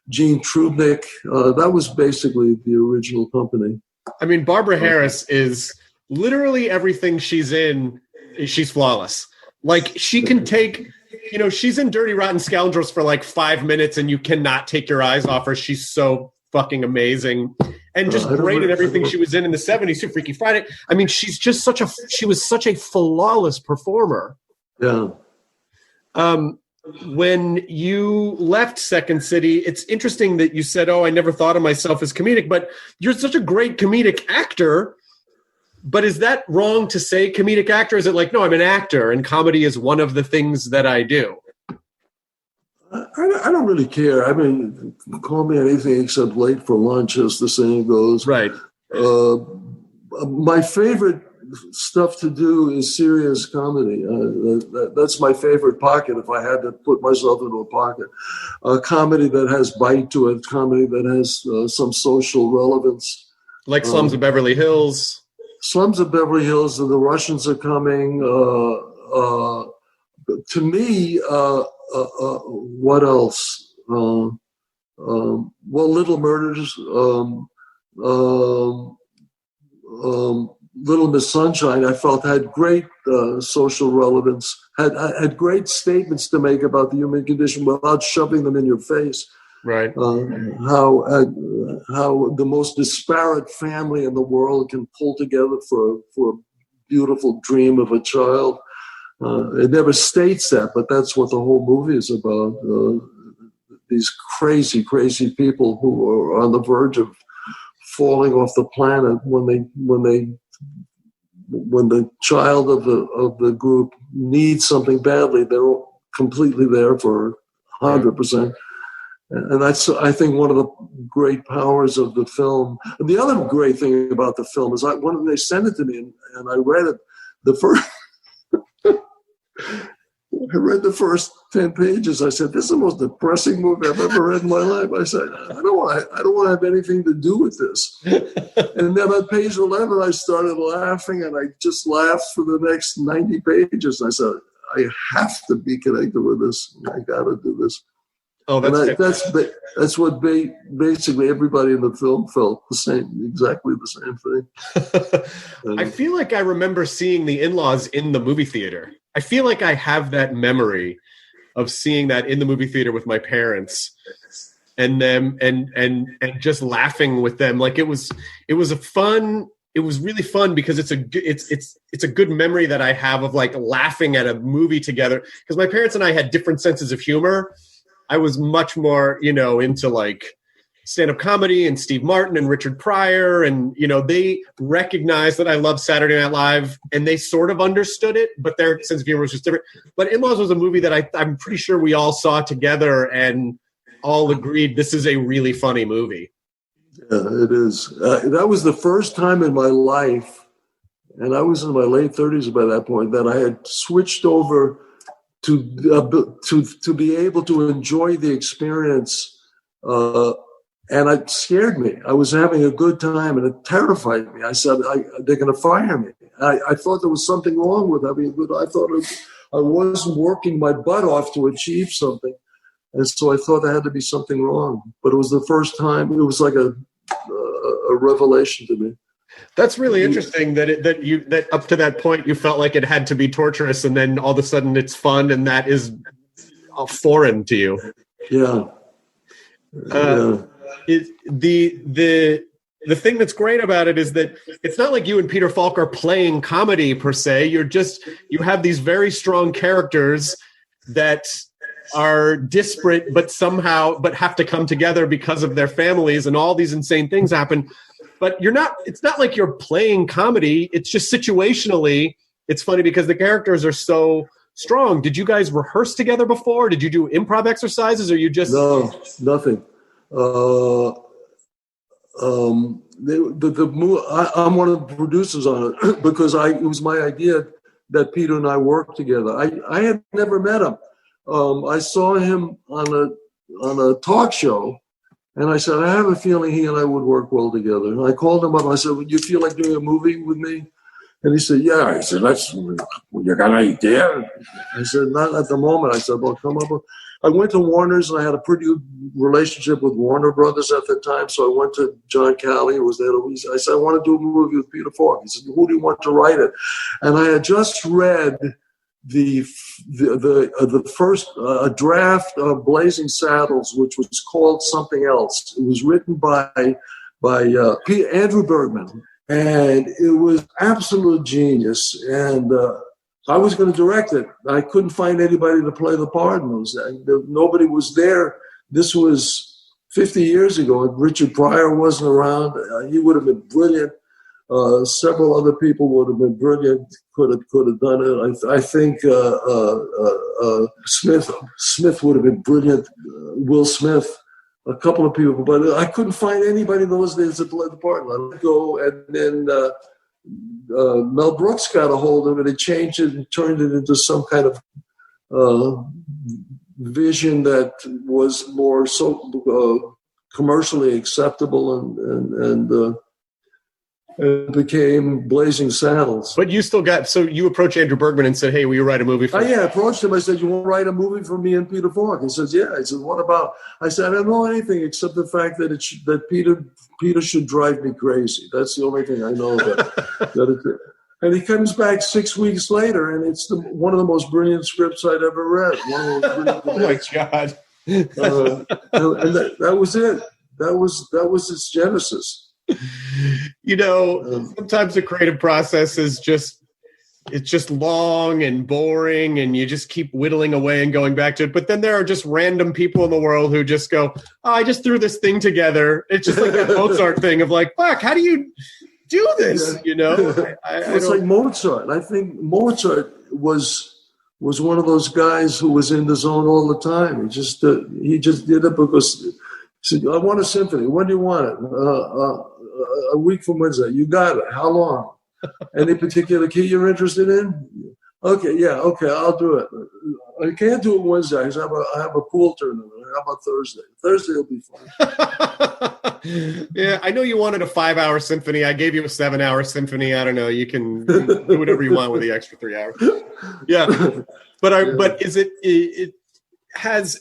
Gene Trubnik. That was basically the original company. I mean, Barbara Harris is literally everything she's in. She's flawless. Like, she can take, she's in Dirty Rotten Scoundrels for like 5 minutes and you cannot take your eyes off her. She's so fucking amazing and just great at everything she was in the 70s too. Freaky Friday. I mean, she was such a flawless performer. Yeah. When you left Second City, it's interesting that you said, "Oh, I never thought of myself as comedic," but you're such a great comedic actor. But is that wrong to say comedic actor? Is it like, no, I'm an actor and comedy is one of the things that I do? I don't really care. I mean, call me anything except late for lunch, as the saying goes. Right. My favorite stuff to do is serious comedy. That's my favorite pocket if I had to put myself into a pocket. Comedy that has bite to it, comedy that has some social relevance. Like Slums of Beverly Hills. Slums of Beverly Hills, and The Russians Are Coming. To me, what else? Little Murders, Little Miss Sunshine, I felt had great social relevance, had great statements to make about the human condition without shoving them in your face. Right. How the most disparate family in the world can pull together for a beautiful dream of a child. It never states that, but that's what the whole movie is about. These crazy, crazy people who are on the verge of falling off the planet when the child of the group needs something badly. They're completely there for 100%. And that's, I think, one of the great powers of the film. And the other great thing about the film is when they sent it to me and I read it, I read the first 10 pages. I said, "This is the most depressing movie I've ever read in my life." I said, I don't want to have anything to do with this. And then on page 11, I started laughing, and I just laughed for the next 90 pages. I said, I have to be connected with this. I got to do this. Oh, that's what basically everybody in the film felt exactly the same thing. I feel like I remember seeing The In-Laws in the movie theater. I feel like I have that memory of seeing that in the movie theater with my parents and them and just laughing with them. Like it was really fun because it's a good memory that I have of like laughing at a movie together, because my parents and I had different senses of humor. I was much more, into like stand-up comedy and Steve Martin and Richard Pryor. And, they recognized that I loved Saturday Night Live and they sort of understood it, but their sense of humor was just different. But In-Laws was a movie that I'm pretty sure we all saw together and all agreed this is a really funny movie. Yeah, it is. That was the first time in my life, and I was in my late 30s by that point, that I had switched over to be able to enjoy the experience, and it scared me. I was having a good time, and it terrified me. I said, "They're going to fire me." I thought there was something wrong with having a good. I thought I wasn't working my butt off to achieve something, and so I thought there had to be something wrong. But it was the first time. It was like a revelation to me. That's really interesting that up to that point you felt like it had to be torturous, and then all of a sudden it's fun, and that is foreign to you. Yeah. The the thing that's great about it is that it's not like you and Peter Falk are playing comedy per se. You have these very strong characters that are disparate, but have to come together because of their families, and all these insane things happen. But it's not like you're playing comedy. It's just situationally, it's funny because the characters are so strong. Did you guys rehearse together before? Did you do improv exercises, or you just... No, nothing. I'm one of the producers on it because it was my idea that Peter and I worked together. I had never met him. I saw him on a talk show, and I said, I have a feeling he and I would work well together. And I called him up and I said, would you feel like doing a movie with me? And he said, yeah. I said, you got an idea? I said, not at the moment. I said, well, come up. I went to Warner's, and I had a pretty good relationship with Warner Brothers at the time. So I went to John Calley, who was there. I said, I want to do a movie with Peter Falk. He said, who do you want to write it? And I had just read the first draft of Blazing Saddles, which was called something else. It was written by Andrew Bergman, and it was absolute genius. And I was going to direct it. I couldn't find anybody to play the part. Nobody was there. This was 50 years ago, and Richard Pryor wasn't around. He would have been brilliant. Several other people would have been brilliant. Could have done it. I think Smith would have been brilliant. Will Smith, a couple of people, but I couldn't find anybody in those days to play the part. I let go, and then Mel Brooks got a hold of it and changed it and turned it into some kind of vision that was more commercially acceptable, and it became Blazing Saddles. But you still you approached Andrew Bergman and said, hey, will you write a movie for me? I approached him. I said, you want to write a movie for me and Peter Falk? He says, yeah. I said, what about? I said, I don't know anything except the fact that that Peter should drive me crazy. That's the only thing I know. And he comes back 6 weeks later, and it's one of the most brilliant scripts I'd ever read. Oh my God. And that was it. That was its genesis. Sometimes the creative process is just long and boring, and you just keep whittling away and going back to it. But then there are just random people in the world who just go, oh, I just threw this thing together. It's just like that Mozart thing of like, fuck, how do you do this? Yeah. It's like Mozart. I think Mozart was one of those guys who was in the zone all the time. He just did it because he said, I want a symphony. When do you want it? A week from Wednesday. You got it. How long? Any particular key you're interested in? Okay, yeah, okay, I'll do it. I can't do it Wednesday. I have a pool tournament. How about Thursday? Thursday will be fun. Yeah, I know you wanted a 5-hour symphony. I gave you a 7-hour symphony. I don't know. You can do whatever you want with the extra 3 hours. Yeah, but is it has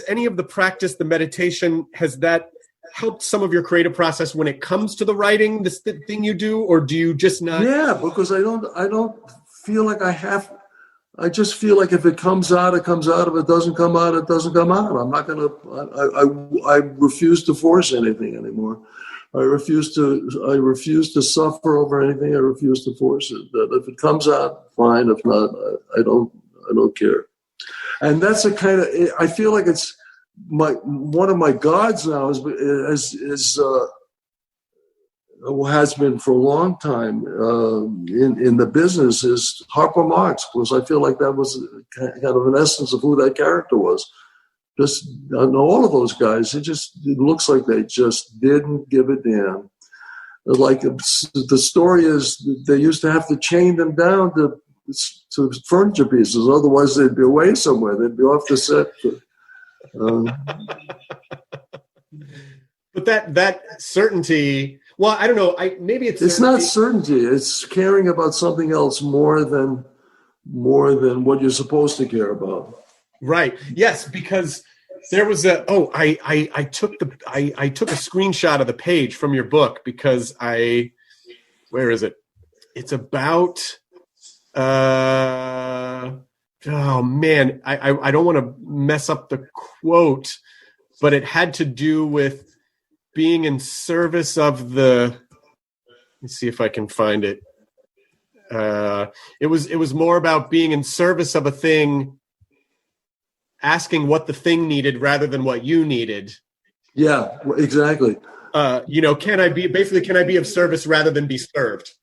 any of the practice, the meditation, has that helped some of your creative process when it comes to the writing, this thing you do, or do you just not? Yeah, because I don't feel like I have. I just feel like if it comes out, it comes out. If it doesn't come out, it doesn't come out. I'm not gonna. I refuse to force anything anymore. I refuse to suffer over anything. I refuse to force it. That if it comes out, fine. If not, I don't care. And that's a kind of. I feel like it's. One of my gods now has been for a long time in the business is Harpo Marx, because I feel like that was kind of an essence of who that character was. Just I know all of those guys. It looks like they just didn't give a damn. Like the story is, they used to have to chain them down to furniture pieces, otherwise they'd be away somewhere. They'd be off the set. But that certainty, well, I don't know, maybe it's not certainty, it's caring about something else more than what you're supposed to care about. Right. Yes, because there was I took a screenshot of the page from your book because where is it? It's about oh man, I don't want to mess up the quote, but it had to do with being in service of the. Let's see if I can find it. It was more about being in service of a thing, asking what the thing needed rather than what you needed. Yeah, exactly. Can I be of service rather than be served?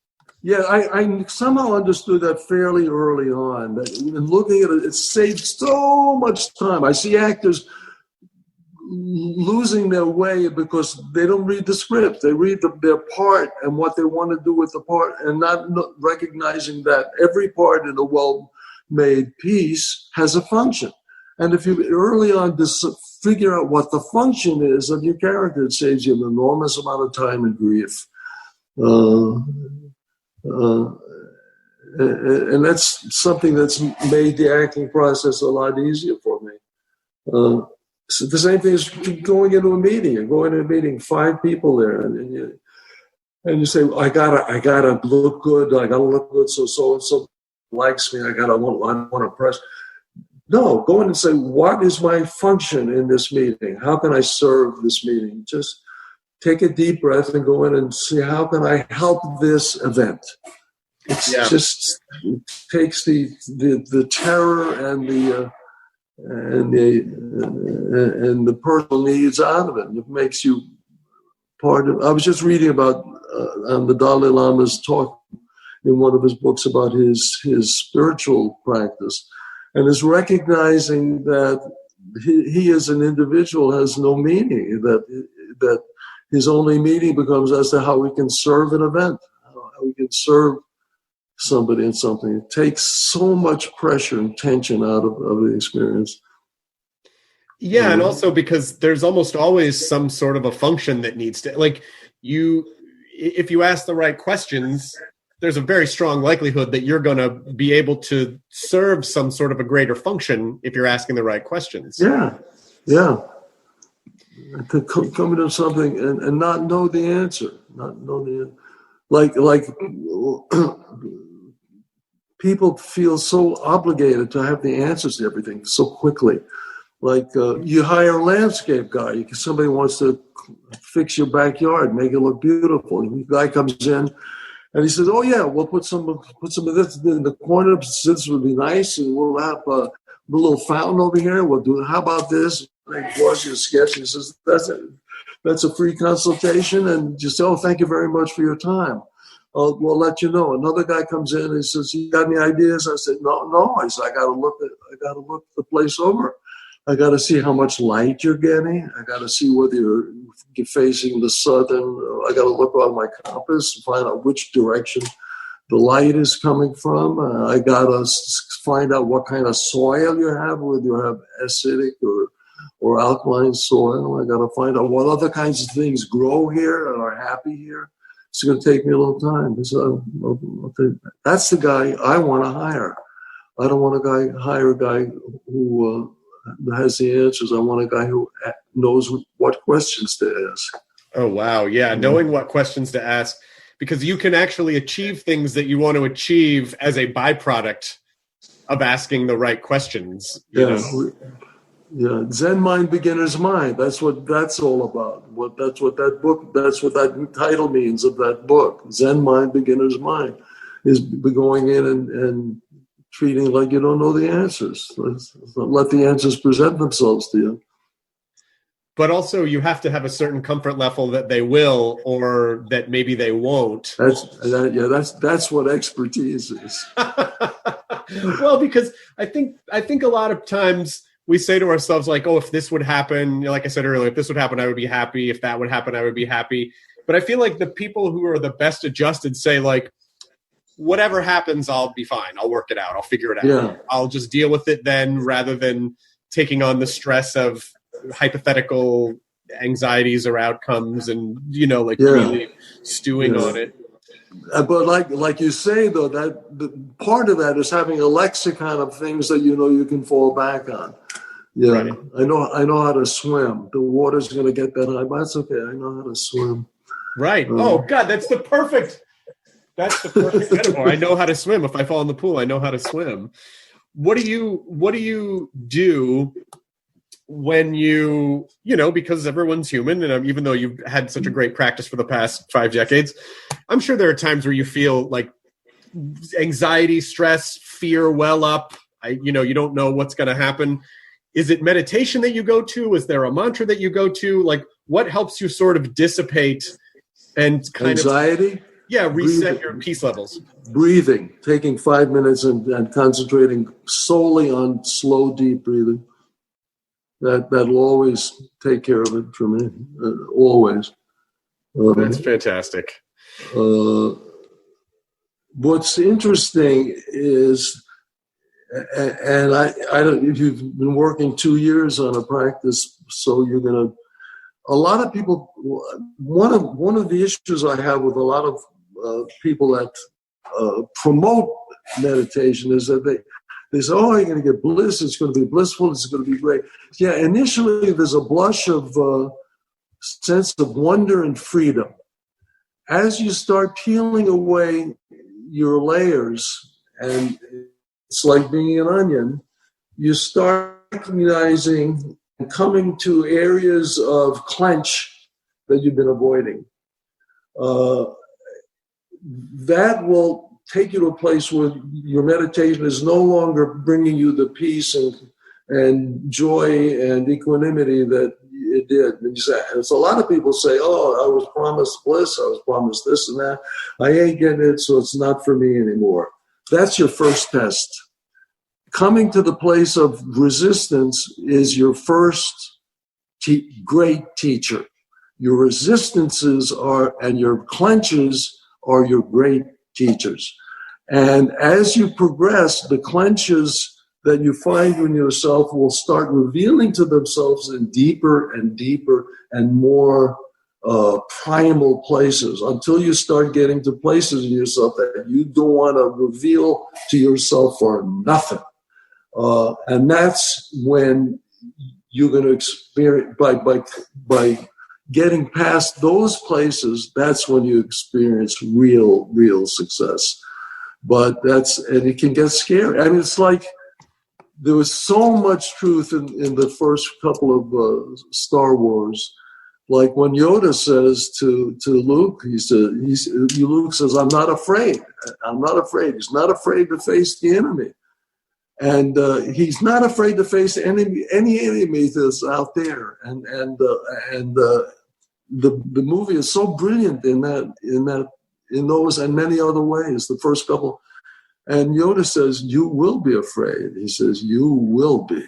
Yeah, I somehow understood that fairly early on. That in looking at it, it saved so much time. I see actors losing their way because they don't read the script. They read their part and what they want to do with the part, and not recognizing that every part in a well-made piece has a function. And if you early on figure out what the function is of your character, it saves you an enormous amount of time and grief. And that's something that's made the acting process a lot easier for me. So the same thing as going into a meeting. You go into a meeting, 5 people there, and you say, I gotta look good. I gotta look good so and so likes me. I want to impress. No, go in and say, what is my function in this meeting? How can I serve this meeting? Just take a deep breath and go in and see, how can I help this event? It takes the terror and the personal needs out of it. It makes you part of. I was just reading about the Dalai Lama's talk in one of his books about his spiritual practice, and is recognizing that he as an individual has no meaning. That his only meaning becomes as to how we can serve an event, how we can serve somebody in something. It takes so much pressure and tension out of the experience. Yeah, and also because there's almost always some sort of a function that needs to, like, if you ask the right questions, there's a very strong likelihood that you're going to be able to serve some sort of a greater function if you're asking the right questions. Yeah. To come into something and not know the answer, like people feel so obligated to have the answers to everything so quickly. Like you hire a landscape guy. Somebody wants to fix your backyard, make it look beautiful. The guy comes in and he says, "Oh yeah, we'll put some of this in the corner. This would be nice, and we'll have a little fountain over here. We'll do. How about this?" And he draws you a sketch. And he says, "That's a free consultation," and just say, "Oh, thank you very much for your time. We'll let you know." Another guy comes in and he says, "You got any ideas?" I said, No. I said, I got to look the place over. I got to see how much light you're getting. I got to see whether you're facing the southern. I got to look on my compass and find out which direction the light is coming from. I got to find out what kind of soil you have, whether you have acidic or alkaline soil. I got to find out what other kinds of things grow here and are happy here. It's going to take me a little time. So that's the guy I want to hire. I don't want to hire a guy who has the answers. I want a guy who knows what questions to ask. Oh, wow. Yeah, knowing what questions to ask, because you can actually achieve things that you want to achieve as a byproduct of asking the right questions. You know? Zen Mind, Beginner's Mind. That's what that's all about. That's what that title means of that book. Zen Mind, Beginner's Mind is going in and treating like you don't know the answers. Let the answers present themselves to you. But also you have to have a certain comfort level that they will, or that maybe they won't. That's what expertise is. Well, because I think a lot of times we say to ourselves, like, oh, if this would happen, like I said earlier, if this would happen, I would be happy. If that would happen, I would be happy. But I feel like the people who are the best adjusted say, like, whatever happens, I'll be fine. I'll work it out. I'll figure it out. Yeah. I'll just deal with it then, rather than taking on the stress of hypothetical anxieties or outcomes and, really stewing on it. But like you say, though, that the part of that is having a lexicon of things that you can fall back on. Yeah, right. I know how to swim. The water's going to get that high, but that's okay. I know how to swim. Right. Oh God, that's the perfect metaphor. I know how to swim. If I fall in the pool, I know how to swim. What do you do when because everyone's human, and even though you've had such a great practice for the past 5 decades, I'm sure there are times where you feel like anxiety, stress, fear well up. You don't know what's going to happen. Is it meditation that you go to? Is there a mantra that you go to? Like, what helps you sort of dissipate and kind anxiety? of reset your peace levels? Breathing, taking 5 minutes and concentrating solely on slow, deep breathing. That'll always take care of it for me, always. That's fantastic. What's interesting is, and I don't, if you've been working 2 years on a practice, so you're going to, a lot of people, one of the issues I have with a lot of people that promote meditation is that they say, oh, you're going to get bliss, it's going to be blissful, it's going to be great. Yeah, initially there's a blush of sense of wonder and freedom. As you start peeling away your layers, and it's like being an onion, you start recognizing and coming to areas of clench that you've been avoiding. That will take you to a place where your meditation is no longer bringing you the peace and joy and equanimity that it did. And so a lot of people say, oh, I was promised bliss, I was promised this and that. I ain't getting it, so it's not for me anymore. That's your first test. Coming to the place of resistance is your first great teacher. Your resistances and your clenches are your great teachers. And as you progress, the clenches that you find in yourself will start revealing to themselves in deeper and deeper and more primal places, until you start getting to places in yourself that you don't want to reveal to yourself for nothing. And that's when you're going to experience, by getting past those places, that's when you experience real success. But and it can get scary. I mean, it's like there was so much truth in the first couple of Star Wars. Like when Yoda says to Luke, Luke says, I'm not afraid. I'm not afraid. He's not afraid to face the enemy. And he's not afraid to face any enemy that's out there. And the movie is so brilliant in those and many other ways. The first couple, and Yoda says, "You will be afraid." He says, "You will be,"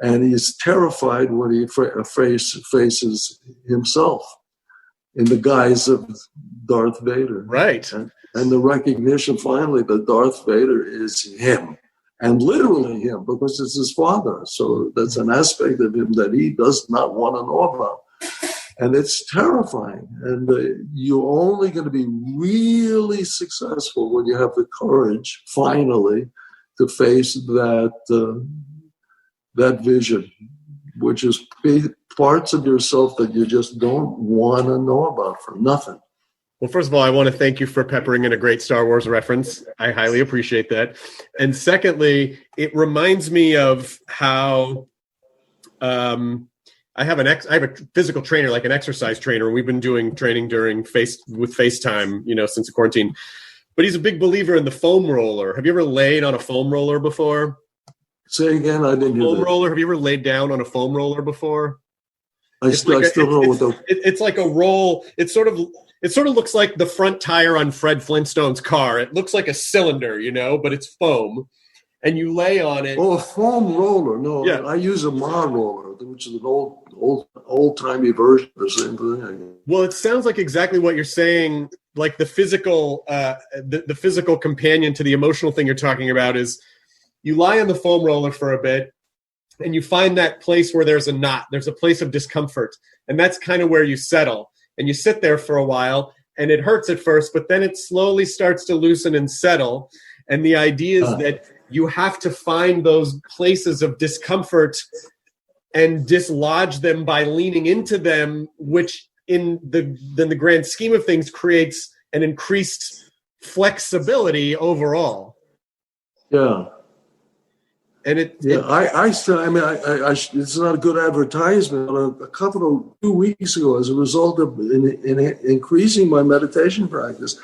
and he's terrified when he faces himself in the guise of Darth Vader. Right, and the recognition finally that Darth Vader is him. And literally him, because it's his father. So that's an aspect of him that he does not want to know about. And it's terrifying. And you're only going to be really successful when you have the courage, finally, to face that vision, which is parts of yourself that you just don't want to know about for nothing. Well, first of all, I want to thank you for peppering in a great Star Wars reference. I highly appreciate that. And secondly, it reminds me of how I have a physical trainer, like an exercise trainer. We've been doing training with FaceTime, since the quarantine. But he's a big believer in the foam roller. Have you ever laid on a foam roller before? Say again, I didn't hear that. Foam roller. Have you ever laid down on a foam roller before? I still don't know what the... It's like a roll. It sort of looks like the front tire on Fred Flintstone's car. It looks like a cylinder, but it's foam. And you lay on it. Oh, a foam roller. No, yeah. I use a Ma roller, which is an old-timey version of the same thing. Well, it sounds like exactly what you're saying. Like the physical companion to the emotional thing you're talking about is you lie on the foam roller for a bit, and you find that place where there's a knot. There's a place of discomfort. And that's kind of where you settle. And you sit there for a while, and it hurts at first, but then it slowly starts to loosen and settle. And the idea is that you have to find those places of discomfort and dislodge them by leaning into them, which in the grand scheme of things creates an increased flexibility overall. Yeah. And it's not a good advertisement. But 2 weeks ago, as a result of increasing my meditation practice,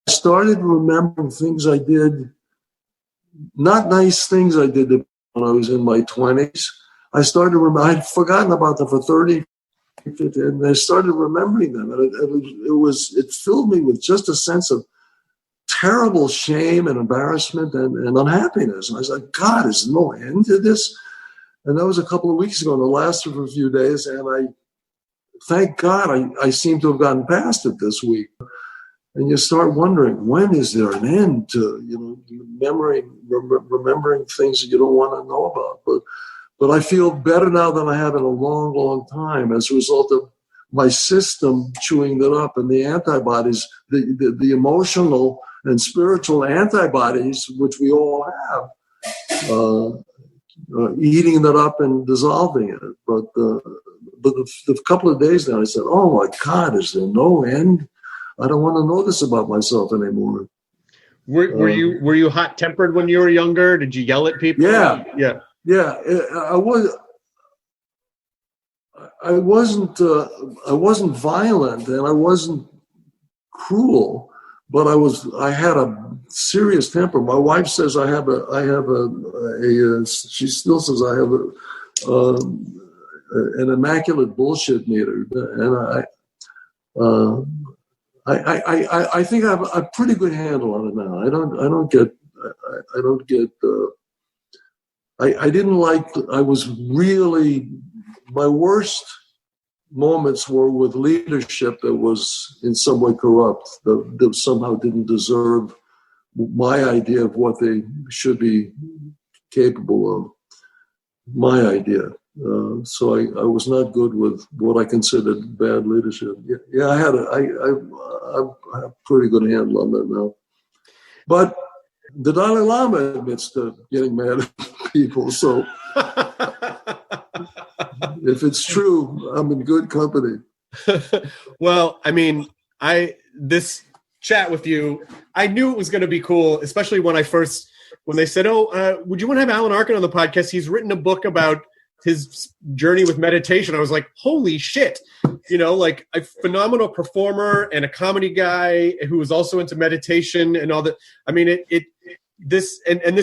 I started remembering things I did, not nice things I did when I was in my 20s. I'd forgotten about them for 30, 50, and I started remembering them. And it filled me with just a sense of terrible shame and embarrassment and unhappiness. And I was like, God, is there no end to this? And that was a couple of weeks ago, and it lasted for a few days. And thank God, I seem to have gotten past it this week. And you start wondering, when is there an end to, remembering things that you don't want to know about? But I feel better now than I have in a long, long time as a result of my system chewing that up, and the antibodies, the emotional and spiritual antibodies, which we all have, eating that up and dissolving it. But the couple of days now, I said, oh my God, is there no end? I don't want to know this about myself anymore. Were you hot tempered when you were younger? Did you yell at people? Yeah. I wasn't violent and I wasn't cruel, but I had a serious temper. My wife says she still says I have an immaculate bullshit meter, and I think I have a pretty good handle on it now. My worst moments were with leadership that was in some way corrupt, that somehow didn't deserve my idea of what they should be capable of, my idea. So I was not good with what I considered bad leadership. Yeah, I have a pretty good handle on that now. But the Dalai Lama admits to getting mad at people, so if it's true, I'm in good company. Well, I mean, this chat with you, I knew it was going to be cool, especially when they said, would you want to have Alan Arkin on the podcast? He's written a book about his journey with meditation. I was like, holy shit, like a phenomenal performer and a comedy guy who was also into meditation and all that. I mean, this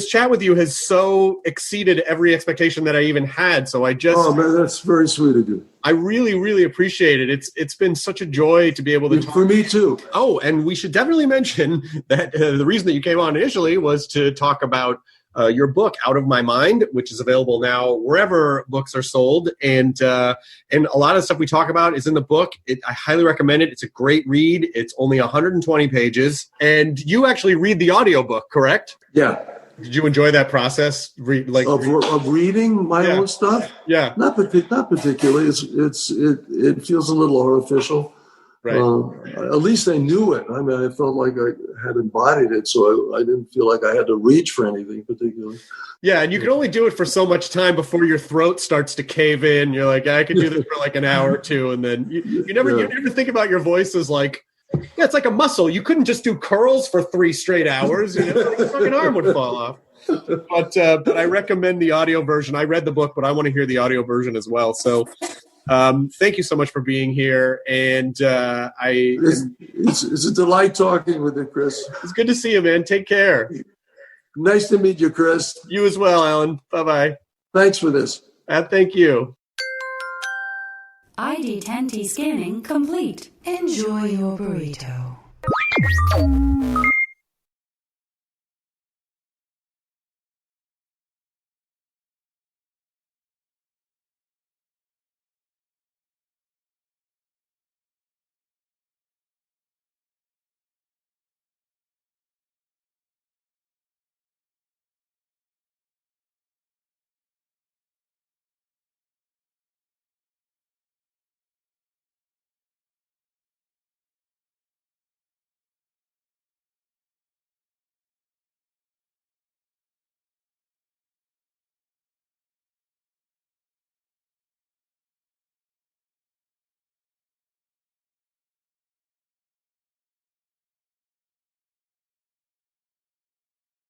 chat with you has so exceeded every expectation that I even had. So oh man, that's very sweet of you. I really, really appreciate it. It's been such a joy to be able to talk. For me too. Oh, and we should definitely mention that the reason that you came on initially was to talk about your book, Out of My Mind, which is available now wherever books are sold. And a lot of the stuff we talk about is in the book. I highly recommend it. It's a great read. It's only 120 pages. And you actually read the audiobook, correct? Yeah. Did you enjoy that process? Of reading my own stuff? Yeah. Not particularly. It feels a little artificial. Right. At least I knew it. I mean, I felt like I had embodied it, so I didn't feel like I had to reach for anything particularly. Yeah, and you can only do it for so much time before your throat starts to cave in. You're like, I could do this for like an hour or two, and then you never think about your voice as like, it's like a muscle. You couldn't just do curls for 3 straight hours. Like your fucking arm would fall off. But I recommend the audio version. I read the book, but I want to hear the audio version as well. So. Thank you so much for being here, and it's a delight talking with you, Chris. It's good to see you, man. Take care. Nice to meet you, Chris. You as well, Alan. Bye-bye. Thanks for this. Thank you. ID10T scanning complete. Enjoy your burrito.